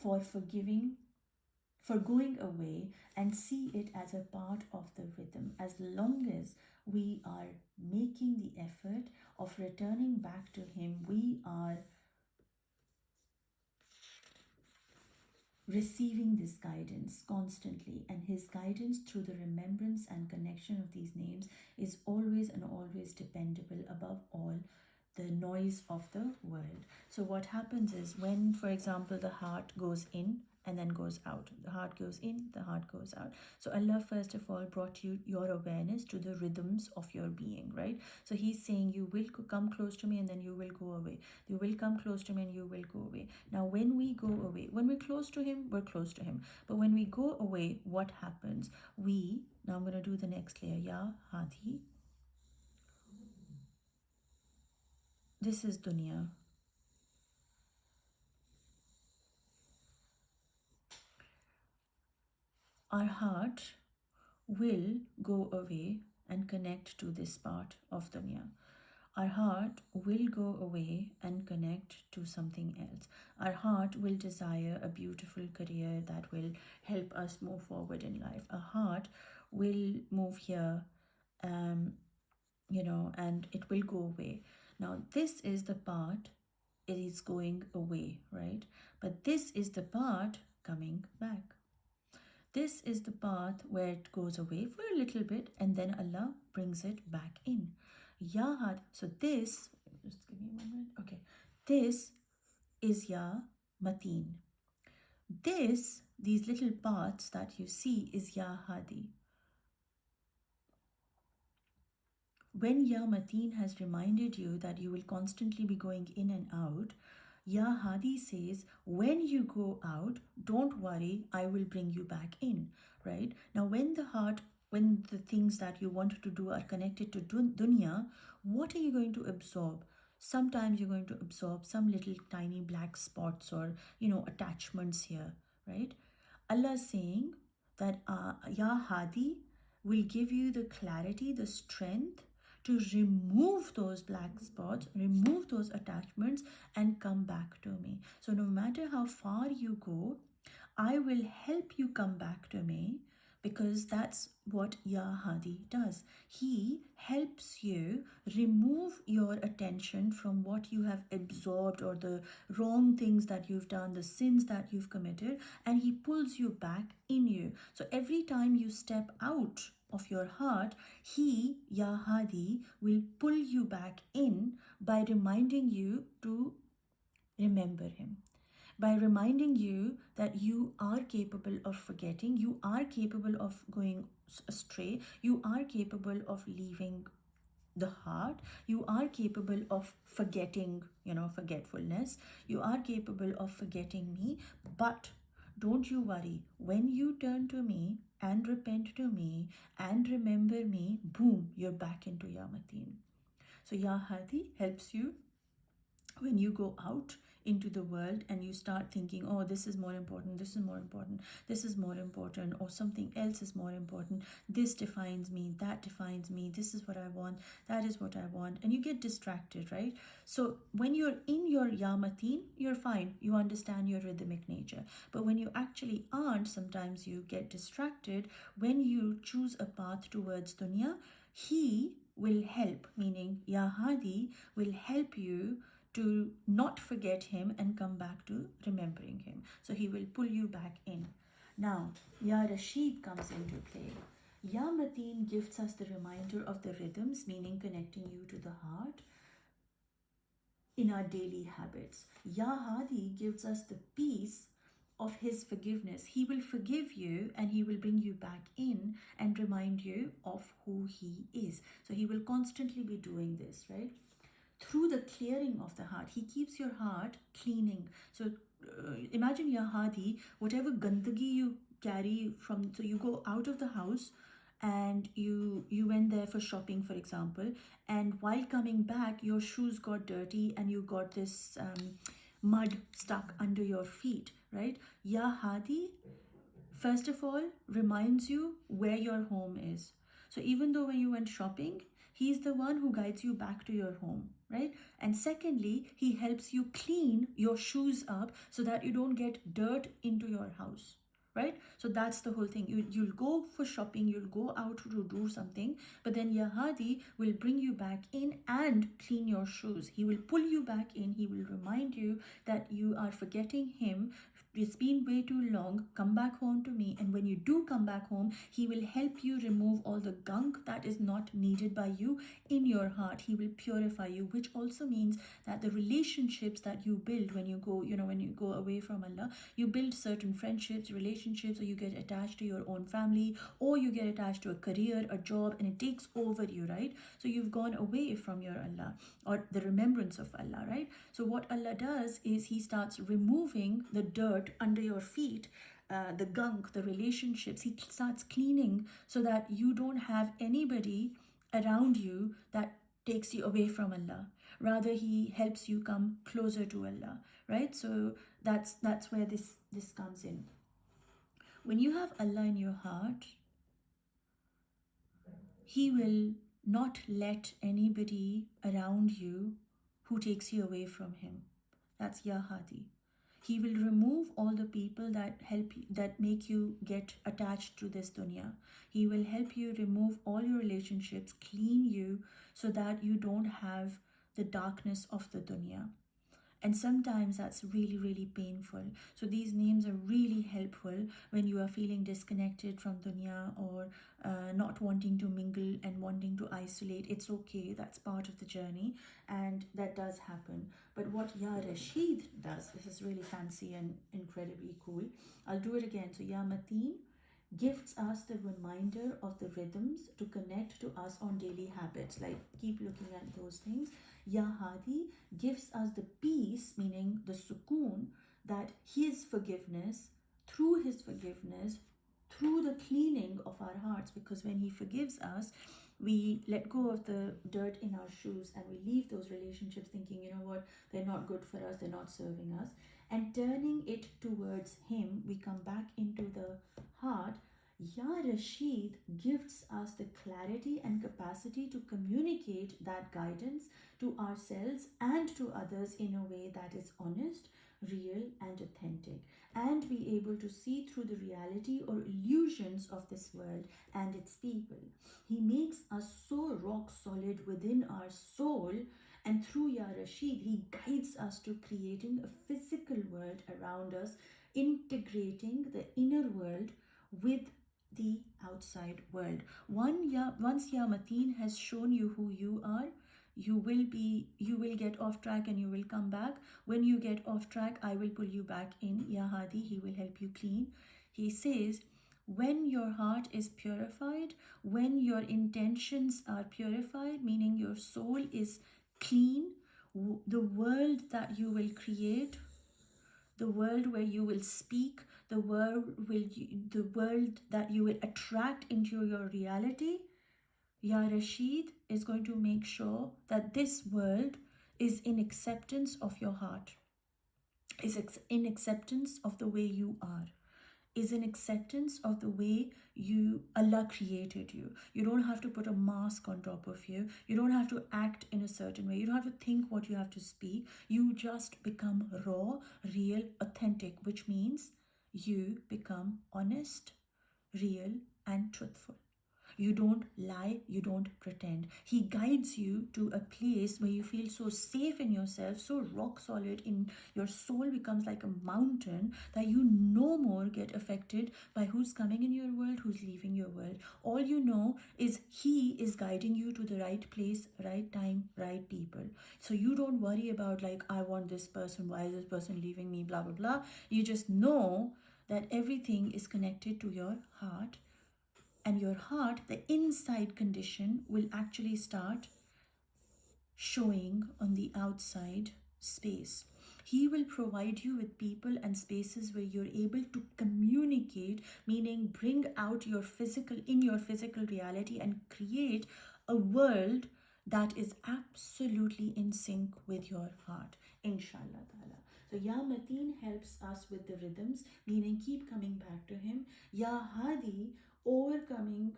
for going away and see it as a part of the rhythm, as long as we are making the effort of returning back to him, we are receiving this guidance constantly, and his guidance through the remembrance and connection of these names is always and always dependable above all the noise of the world. So what happens is, when, for example, the heart goes in and then goes out, the heart goes in, the heart goes out. So Allah first of all brought you your awareness to the rhythms of your being, right? So he's saying you will come close to me and then you will go away. You will come close to me and you will go away. Now when we go away, when we're close to him, we're close to him. But when we go away, what happens? Now I'm going to do the next layer. Ya Hadi. This is dunya. Our heart will go away and connect to this part of dunya. Our heart will go away and connect to something else. Our heart will desire a beautiful career that will help us move forward in life. Our heart will move here, and it will go away. Now, this is the part it is going away, right? But this is the part coming back. This is the path where it goes away for a little bit and then Allah brings it back in. Yahad. So this, just give me a moment. Okay. This is Ya Mateen. These little paths that you see is Ya Hadi. When Ya Mateen has reminded you that you will constantly be going in and out, Ya Hadi says, when you go out, don't worry, I will bring you back in, right? Now, when the things that you want to do are connected to dunya, what are you going to absorb? Sometimes you're going to absorb some little tiny black spots or, attachments here, right? Allah is saying that Ya Hadi will give you the clarity, the strength to remove those black spots, remove those attachments, and come back to me. So no matter how far you go, I will help you come back to me because that's what Ya Hadi does. He helps you remove your attention from what you have absorbed or the wrong things that you've done, the sins that you've committed, and he pulls you back in you. So every time you step out of your heart, he, Ya Hadi, will pull you back in by reminding you to remember him, by reminding you that you are capable of forgetting, you are capable of going astray, you are capable of leaving the heart, you are capable of forgetting, forgetfulness, you are capable of forgetting me. But don't you worry, when you turn to me and repent to me and remember me, boom, you're back into Ya Mateen. So Ya Hadi helps you when you go out into the world and you start thinking, oh, this is more important, this is more important, this is more important, or something else is more important, this defines me, that defines me, this is what I want, that is what I want, and you get distracted, right? So when you're in your Ya Mateen, you're fine, you understand your rhythmic nature. But when you actually aren't, sometimes you get distracted. When you choose a path towards dunya, he will help, meaning Ya Hadi will help you to not forget him and come back to remembering him. So he will pull you back in. Now, Ya Rashid comes into play. Ya Mateen gives us the reminder of the rhythms, meaning connecting you to the heart in our daily habits. Ya Hadi gives us the peace of his forgiveness. He will forgive you and he will bring you back in and remind you of who he is. So he will constantly be doing this, right? Through the clearing of the heart, he keeps your heart cleaning. So imagine Ya Hadi, whatever gandagi you carry from, so you go out of the house and you went there for shopping, for example, and while coming back your shoes got dirty and you got this mud stuck under your feet, right? Ya Hadi first of all reminds you where your home is. So even though when you went shopping, he's the one who guides you back to your home, right? And secondly, he helps you clean your shoes up so that you don't get dirt into your house, right? So that's the whole thing. You'll go for shopping, you'll go out to do something, but then Ya Hadi will bring you back in and clean your shoes. He will pull you back in. He will remind you that you are forgetting him. It's been way too long. Come back home to me. And when you do come back home, he will help you remove all the gunk that is not needed by you in your heart. He will purify you, which also means that the relationships that you build when you go, when you go away from Allah, you build certain friendships, relationships, or you get attached to your own family, or you get attached to a career, a job, and it takes over you, right? So you've gone away from your Allah or the remembrance of Allah, right? So what Allah does is he starts removing the dirt under your feet, the gunk, the relationships. He starts cleaning so that you don't have anybody around you that takes you away from Allah. Rather, he helps you come closer to Allah, right? So that's where this comes in. When you have Allah in your heart, he will not let anybody around you who takes you away from him. That's Ya Hadi. He will remove all the people that help you, that make you get attached to this dunya. He will help you remove all your relationships, clean you so that you don't have the darkness of the dunya. And sometimes that's really, really painful. So these names are really helpful when you are feeling disconnected from dunya or not wanting to mingle and wanting to isolate. It's okay, that's part of the journey, and that does happen. But what Ya Rashid does, this is really fancy and incredibly cool. I'll do it again. So Ya Mateen gives us the reminder of the rhythms to connect to us on daily habits, like keep looking at those things. Ya Hadi gives us the peace, meaning the sukoon, that his forgiveness, through the cleaning of our hearts, because when he forgives us, we let go of the dirt in our shoes and we leave those relationships thinking, you know what, they're not good for us, they're not serving us, and turning it towards him, we come back into the heart. Ya Rashid gifts us the clarity and capacity to communicate that guidance to ourselves and to others in a way that is honest, real, and authentic, and be able to see through the reality or illusions of this world and its people. He makes us so rock solid within our soul, and through Ya Rashid, he guides us to creating a physical world around us, integrating the inner world with the outside world. Once Ya Mateen has shown you who you are, you will get off track and you will come back. When you get off track, I will pull you back in. Ya Hadi, he will help you clean. He says, when your heart is purified, when your intentions are purified, meaning your soul is clean, the world that you will create, the world where you will speak, the world that you will attract into your reality, Ya Rashid is going to make sure that this world is in acceptance of your heart, is in acceptance of the way you are, is in acceptance of the way Allah created you. You don't have to put a mask on top of you. You don't have to act in a certain way. You don't have to think what you have to speak. You just become raw, real, authentic, which means you become honest, real, and truthful. You don't lie, you don't pretend. He guides you to a place where you feel so safe in yourself, so rock solid in your soul, becomes like a mountain, that you no more get affected by who's coming in your world, who's leaving your world. All you know is he is guiding you to the right place, right time, right people. So you don't worry about like, I want this person, why is this person leaving me, blah blah blah. You just know that everything is connected to your heart, and your heart, the inside condition, will actually start showing on the outside space. He will provide you with people and spaces where you're able to communicate, meaning bring out your physical in your physical reality and create a world that is absolutely in sync with your heart, inshallah ta'ala. So Ya Mateen helps us with the rhythms, meaning keep coming back to him. Ya Hadi, overcoming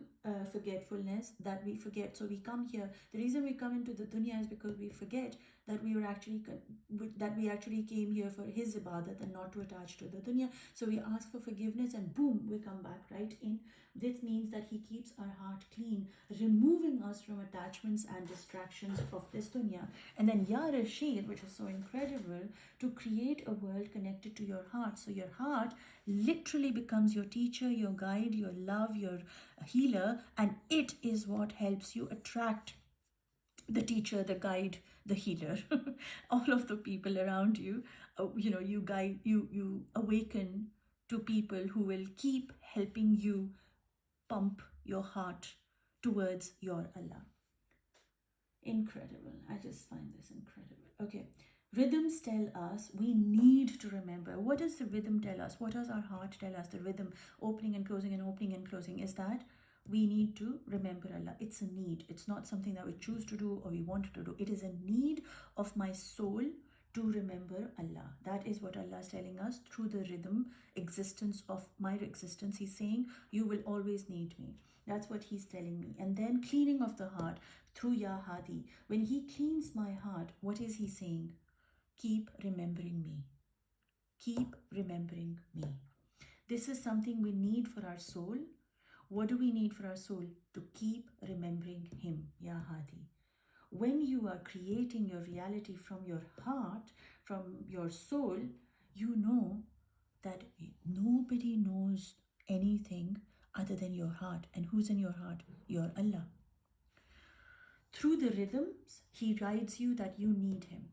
forgetfulness, that we forget. So we come here, the reason we come into the dunya is because we forget that we actually came here for his ibadat and not to attach to the dunya. So we ask for forgiveness and boom, we come back right in. This means that he keeps our heart clean, removing us from attachments and distractions of this dunya. And then Ya Rashid, which is so incredible, to create a world connected to your heart. So your heart literally becomes your teacher, your guide, your love, your healer, and it is what helps you attract the teacher, the guide, the healer, all of the people around you. You guide, you awaken to people who will keep helping you pump your heart towards your Allah. Incredible. I just find this incredible. Okay. Rhythms tell us we need to remember. What does the rhythm tell us? What does our heart tell us? The rhythm, opening and closing and opening and closing, is that we need to remember Allah. It's a need. It's not something that we choose to do or we want to do. It is a need of my soul to remember Allah. That is what Allah is telling us through the rhythm existence of my existence. He's saying, you will always need me. That's what he's telling me. And then cleaning of the heart through Ya Hadi. When he cleans my heart, what is he saying? Keep remembering me. Keep remembering me. This is something we need for our soul. What do we need for our soul? To keep remembering him, Ya Hadi. When you are creating your reality from your heart, from your soul, you know that nobody knows anything other than your heart. And who's in your heart? Your Allah. Through the rhythms, he guides you that you need him.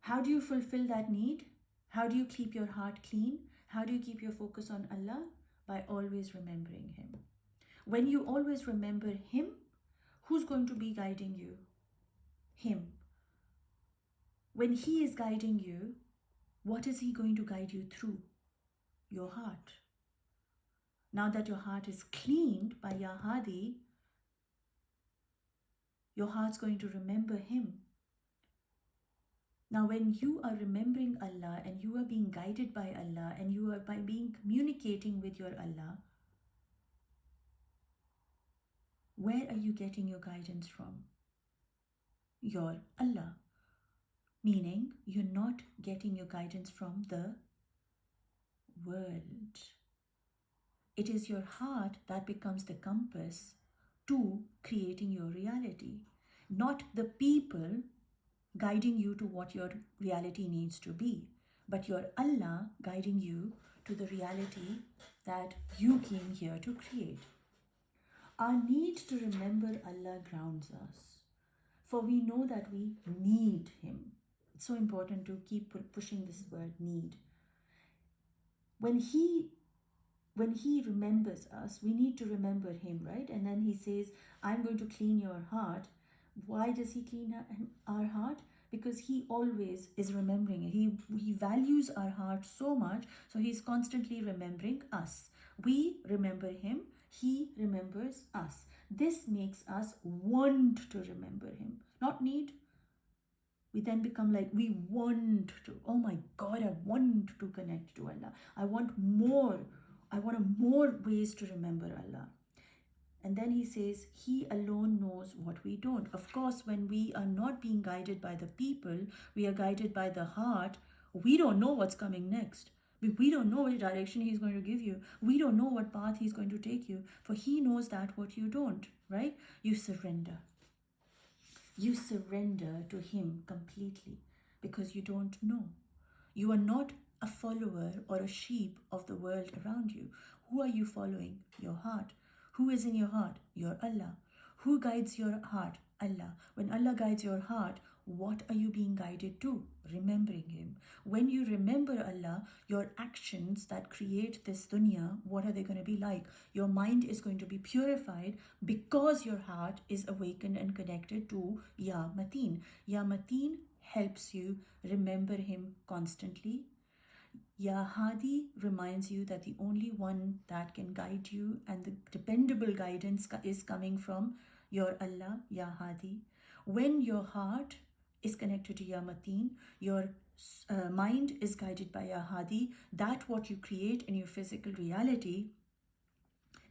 How do you fulfill that need? How do you keep your heart clean? How do you keep your focus on Allah? By always remembering him. When you always remember him, who's going to be guiding you? Him. When he is guiding you, what is he going to guide you through? Your heart. Now that your heart is cleaned by Ya Hadi, your heart's going to remember him. Now, when you are remembering Allah and you are being guided by Allah and you are by being communicating with your Allah, where are you getting your guidance from? Your Allah. Meaning, you're not getting your guidance from the world. It is your heart that becomes the compass to creating your reality, not the people guiding you to what your reality needs to be, but your Allah guiding you to the reality that you came here to create. Our need to remember Allah grounds us, for we know that we need Him. It's so important to keep pushing this word need. When He remembers us, we need to remember Him, right? And then He says, I'm going to clean your heart. Why does He clean our heart? Because He always is remembering. He values our heart so much, so He's constantly remembering us. We remember Him, He remembers us. This makes us want to remember Him, not need. We then become like, we want to, oh my God, I want to connect to Allah. I want more. I want more ways to remember Allah. And then he says, He alone knows what we don't. Of course, when we are not being guided by the people, we are guided by the heart. We don't know what's coming next. We don't know which direction He's going to give you. We don't know what path He's going to take you. For He knows that what you don't, right? You surrender. You surrender to Him completely because you don't know. You are not a follower or a sheep of the world around you. Who are you following? Your heart. Who is in your heart? Your Allah. Who guides your heart? Allah. When Allah guides your heart, what are you being guided to? Remembering Him. When you remember Allah, your actions that create this dunya, what are they going to be like? Your mind is going to be purified because your heart is awakened and connected to Ya Mateen. Ya Mateen helps you remember Him constantly. Ya Hadi reminds you that the only one that can guide you and the dependable guidance is coming from your Allah, Ya Hadi. When your heart is connected to Ya Mateen, your mind is guided by Ya Hadi, that what you create in your physical reality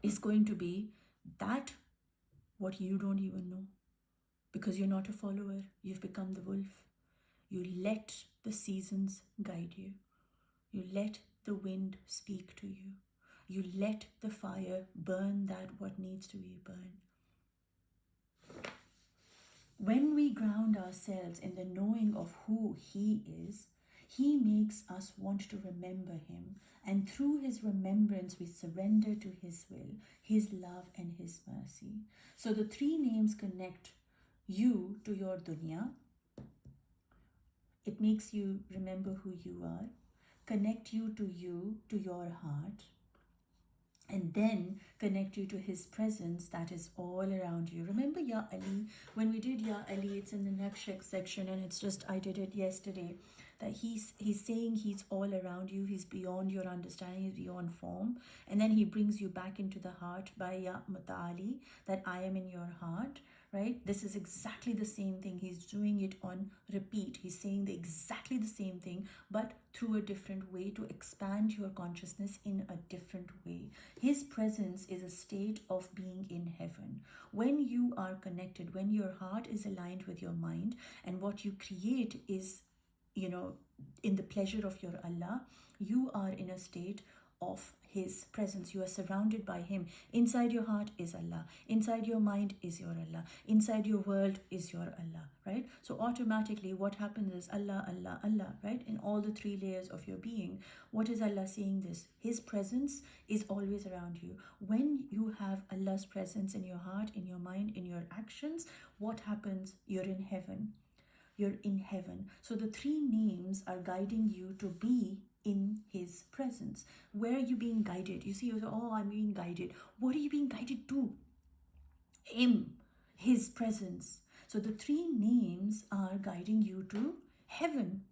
is going to be that what you don't even know. Because you're not a follower, you've become the wolf. You let the seasons guide you. You let the wind speak to you. You let the fire burn that what needs to be burned. When we ground ourselves in the knowing of who He is, He makes us want to remember Him. And through His remembrance, we surrender to His will, His love, and His mercy. So the three names connect you to your dunya. It makes you remember who you are, connect you, to your heart, and then connect you to His presence that is all around you. Remember Ya Ali? When we did Ya Ali, it's in the next section, and it's just, I did it yesterday, that he's saying He's all around you, He's beyond your understanding, He's beyond form. And then He brings you back into the heart by Ya Mutali, that I am in your heart, right? This is exactly the same thing. He's doing it on repeat. He's saying exactly the same thing, but through a different way, to expand your consciousness in a different way. His presence is a state of being in heaven. When you are connected, when your heart is aligned with your mind, and what you create is, in the pleasure of your Allah, you are in a state of His presence. You are surrounded by Him. Inside your heart is Allah. Inside your mind is your Allah. Inside your world is your Allah, right? So automatically what happens is Allah, Allah, Allah, right? In all the three layers of your being. What is Allah saying this? His presence is always around you. When you have Allah's presence in your heart, in your mind, in your actions, what happens? You're in heaven. You're in heaven. So the three names are guiding you to be in His presence. Where are you being guided? You see, you say, oh, I'm being guided. What are you being guided to? Him, His presence. So the three names are guiding you to heaven.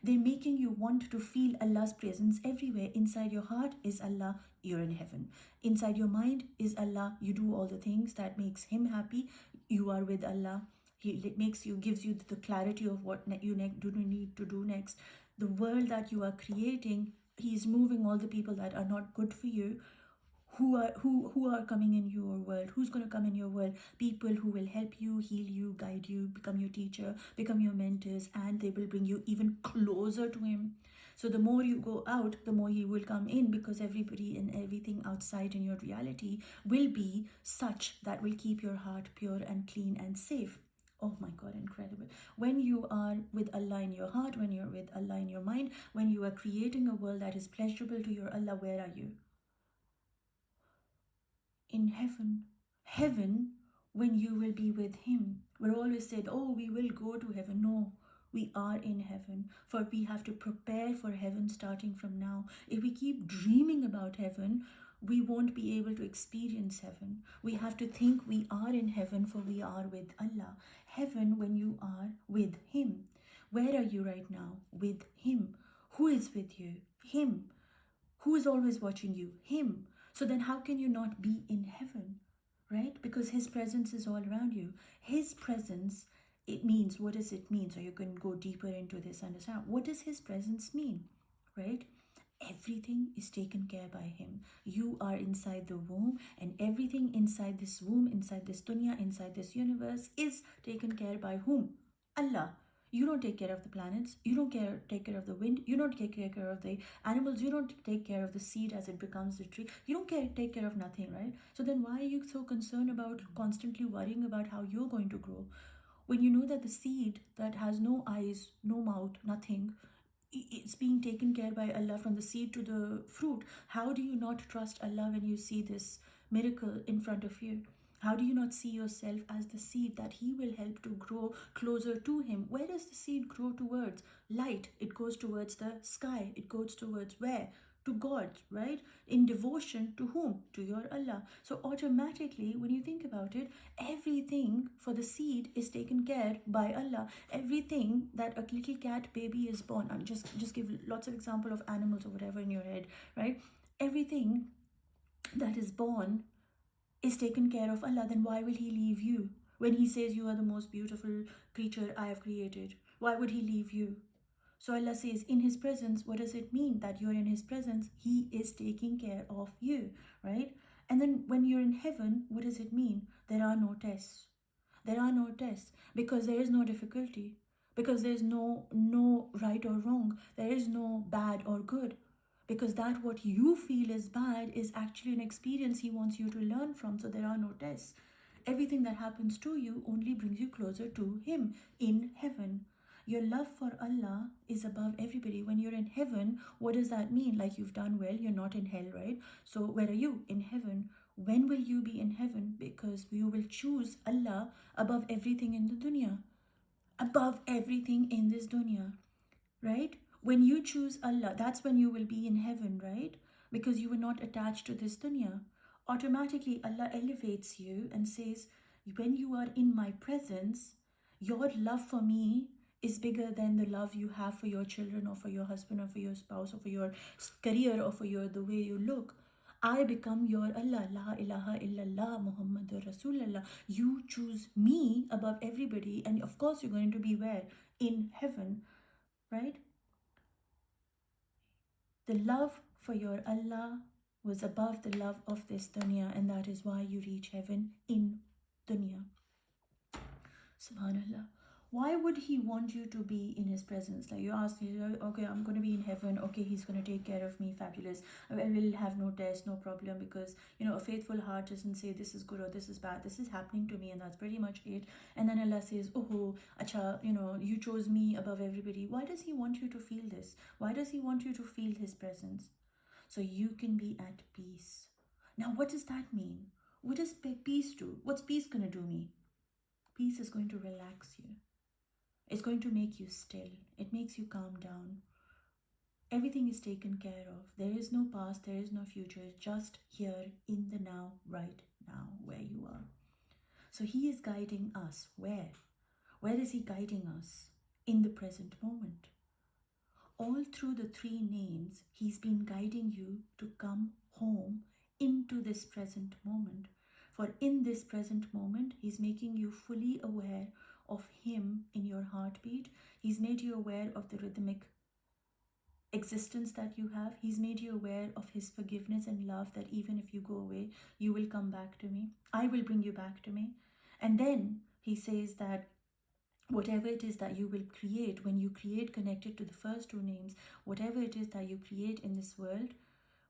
They're making you want to feel Allah's presence everywhere. Inside your heart is Allah, you're in heaven. Inside your mind is Allah, you do all the things that makes Him happy, you are with Allah. It gives you the clarity of what you need to do next. The world that you are creating, he's moving all the people that are not good for you. Who are coming in your world? Who's going to come in your world? People who will help you, heal you, guide you, become your teacher, become your mentors, and they will bring you even closer to him. So the more you go out, the more he will come in, because everybody and everything outside in your reality will be such that will keep your heart pure and clean and safe. Oh my God, incredible. When you are with Allah in your heart, when you're with Allah in your mind, when you are creating a world that is pleasurable to your Allah, where are you? In heaven. Heaven, when you will be with him. We're always said, oh, we will go to heaven. No, we are in heaven, for we have to prepare for heaven starting from now. If we keep dreaming about heaven, we won't be able to experience heaven. We have to think we are in heaven, for we are with Allah. Heaven, when you are with him. Where are you right now? With him. Who is with you? Him. Who is always watching you? Him. So then how can you not be in heaven, right? Because his presence is all around you. His presence, it means, what does it mean? So you can go deeper into this, understand. What does his presence mean, right? Everything is taken care by him. You are inside the womb, and everything inside this womb, inside this dunya, inside this universe is taken care by whom? Allah. You don't take care of the planets. You don't take care of the wind. You don't take care of the animals. You don't take care of the seed as it becomes the tree. You don't take care of nothing, right? So then why are you so concerned about constantly worrying about how you're going to grow, when you know that the seed that has no eyes, no mouth, nothing, it's being taken care by Allah from the seed to the fruit? How do you not trust Allah when you see this miracle in front of you? How do you not see yourself as the seed that he will help to grow closer to him? Where does the seed grow towards? Light. It goes towards the sky. It goes towards where? To God, right? In devotion to whom? To your Allah. So automatically, when you think about it, everything for the seed is taken care by Allah. Everything that a little cat baby is born, and just give lots of example of animals or whatever in your head, right? Everything that is born is taken care of Allah. Then why will he leave you when he says you are the most beautiful creature I have created? Why would he leave you? So Allah says, in his presence, what does it mean that you're in his presence? He is taking care of you, right? And then when you're in heaven, what does it mean? There are no tests. There are no tests, because there is no difficulty, because there's no right or wrong. There is no bad or good, because that what you feel is bad is actually an experience he wants you to learn from. So there are no tests. Everything that happens to you only brings you closer to him in heaven. Your love for Allah is above everybody. When you're in heaven, what does that mean? Like, you've done well, you're not in hell, right? So where are you? In heaven. When will you be in heaven? Because you will choose Allah above everything in the dunya. Above everything in this dunya, right? When you choose Allah, that's when you will be in heaven, right? Because you were not attached to this dunya. Automatically, Allah elevates you and says, when you are in my presence, your love for me is bigger than the love you have for your children, or for your husband, or for your spouse, or for your career, or for the way you look. I become your Allah. La ilaha illallah Muhammadur Rasulullah. You choose me above everybody, and of course you're going to be where? In heaven, right? The love for your Allah was above the love of this dunya, and that is why you reach heaven in dunya. Subhanallah. Why would he want you to be in his presence? Like, you ask, okay, I'm going to be in heaven. Okay, he's going to take care of me. Fabulous. I will have no test, no problem, because, a faithful heart doesn't say this is good or this is bad. This is happening to me, and that's pretty much it. And then Allah says, oh, acha, you chose me above everybody. Why does he want you to feel this? Why does he want you to feel his presence? So you can be at peace. Now, what does that mean? What does peace do? What's peace going to do me? Peace is going to relax you. It's going to make you still. It makes you calm down. Everything is taken care of. There is no past, there is no future, just here in the now, right now, where you are. So he is guiding us. Where? Where is he guiding us? In the present moment. All through the three names, he's been guiding you to come home into this present moment. For in this present moment, he's making you fully aware of him in your heartbeat. He's made you aware of the rhythmic existence that you have. He's made you aware of his forgiveness and love, that even if you go away, you will come back to me. I will bring you back to me. And then he says that whatever it is that you will create, when you create connected to the first two names, whatever it is that you create in this world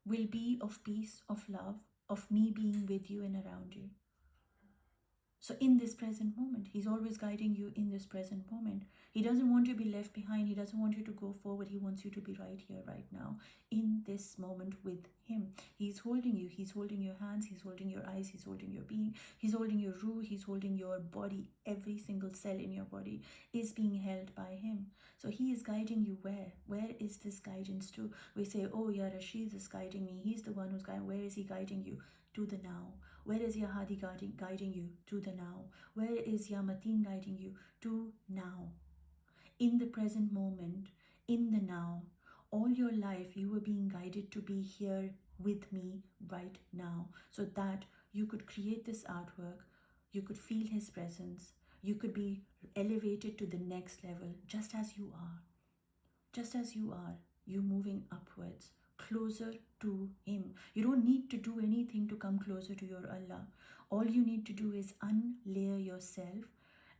will be of peace, of love, of me being with you and around you. So in this present moment, he's always guiding you in this present moment. He doesn't want you to be left behind. He doesn't want you to go forward. He wants you to be right here, right now, in this moment with him. He's holding you. He's holding your hands. He's holding your eyes. He's holding your being. He's holding your ruh. He's holding your body. Every single cell in your body is being held by him. So he is guiding you where? Where is this guidance to? We say, oh, Ya Rashid is guiding me. He's the one who's guiding. Where is he guiding you? To the now. Where is Ya Hadi guiding you? To the now. Where is Ya Mateen guiding you? To now. In the present moment, in the now. All your life you were being guided to be here with me right now, so that you could create this artwork, you could feel his presence, you could be elevated to the next level, just as you are. Just as you are, you moving upwards, closer to him. You don't need to do anything to come closer to your Allah. All you need to do is unlayer yourself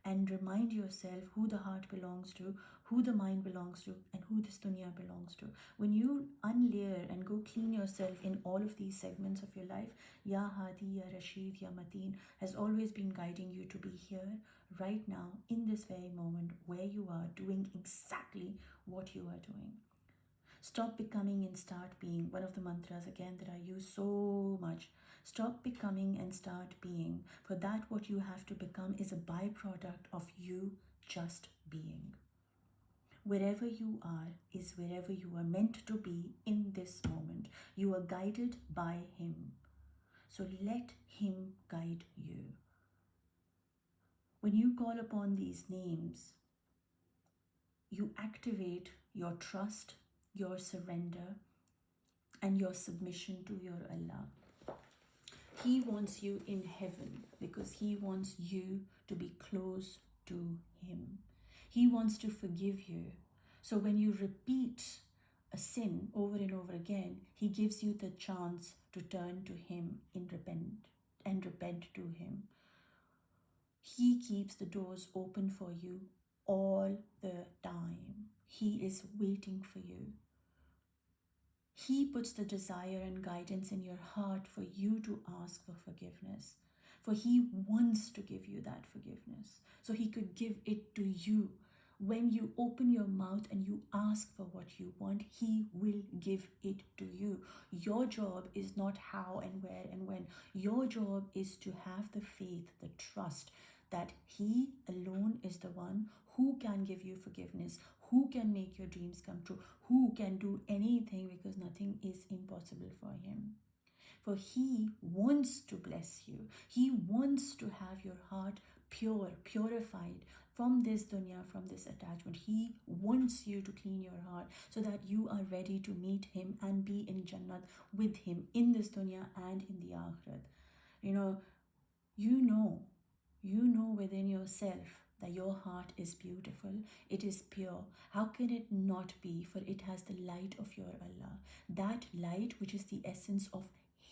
and remind yourself who the heart belongs to, who the mind belongs to, and who this dunya belongs to. When you unlayer and go clean yourself in all of these segments of your life, Ya Hadi, Ya Rashid, Ya Mateen has always been guiding you to be here, right now, in this very moment, where you are doing exactly what you are doing. Stop becoming and start being. One of the mantras again that I use so much. Stop becoming and start being. For that, what you have to become is a byproduct of you just being. Wherever you are is wherever you are meant to be in this moment. You are guided by him. So let him guide you. When you call upon these names, you activate your trust, your surrender, and your submission to your Allah. He wants you in heaven because he wants you to be close to him. He wants to forgive you. So when you repeat a sin over and over again, he gives you the chance to turn to him and repent to him. He keeps the doors open for you all the time. He is waiting for you. He puts the desire and guidance in your heart for you to ask for forgiveness. For he wants to give you that forgiveness. So he could give it to you. When you open your mouth and you ask for what you want, he will give it to you. Your job is not how and where and when. Your job is to have the faith, the trust that he alone is the one who can give you forgiveness, who can make your dreams come true, who can do anything, because nothing is impossible for him. For he wants to bless you. He wants to have your heart pure, purified from this dunya, from this attachment. He wants you to clean your heart so that you are ready to meet him and be in Jannat with him in this dunya and in the Akhirat. You know within yourself that your heart is beautiful, it is pure. How can it not be? For it has the light of your Allah. That light which is the essence of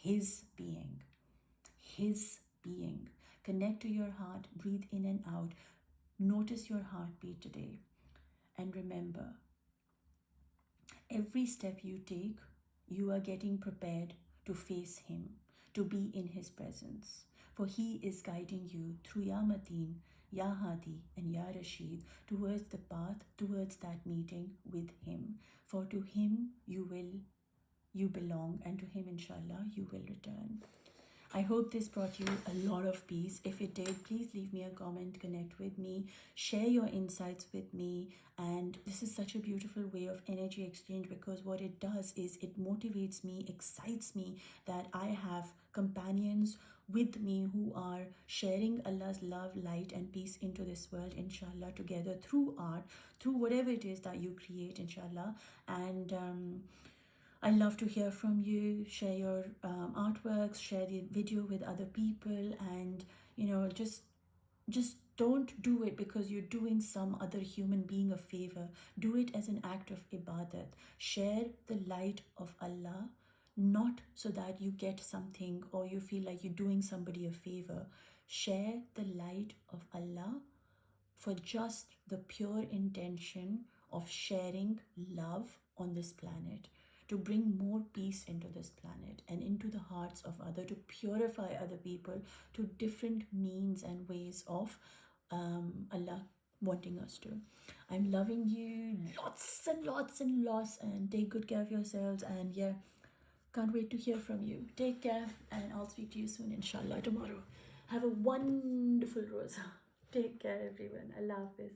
his being. His being. Connect to your heart, breathe in and out. Notice your heartbeat today. And remember, every step you take, you are getting prepared to face him, to be in his presence. For he is guiding you through Ya Mateen, Ya Hadi, and Ya Rashid towards the path, towards that meeting with him. For to him you belong, and to him, inshaAllah, you will return. I hope this brought you a lot of peace. If it did, please leave me a comment, connect with me, share your insights with me. And this is such a beautiful way of energy exchange, because what it does is it motivates me, excites me that I have companions with me who are sharing Allah's love, light, and peace into this world, inshallah, together through art, through whatever it is that you create, inshallah. And I love to hear from you. Share your artworks, share the video with other people, and just Don't do it because you're doing some other human being a favor. Do it as an act of ibadat. Share the light of Allah, not so that you get something or you feel like you're doing somebody a favor. Share the light of Allah for just the pure intention of sharing love on this planet, to bring more peace into this planet and into the hearts of others, to purify other people to different means and ways of Allah wanting us to. I'm loving you lots and lots and lots, and take good care of yourselves. And yeah, can't wait to hear from you. Take care, and I'll speak to you soon, inshallah, tomorrow. Have a wonderful Rosa. Take care, everyone. Allah Hafiz.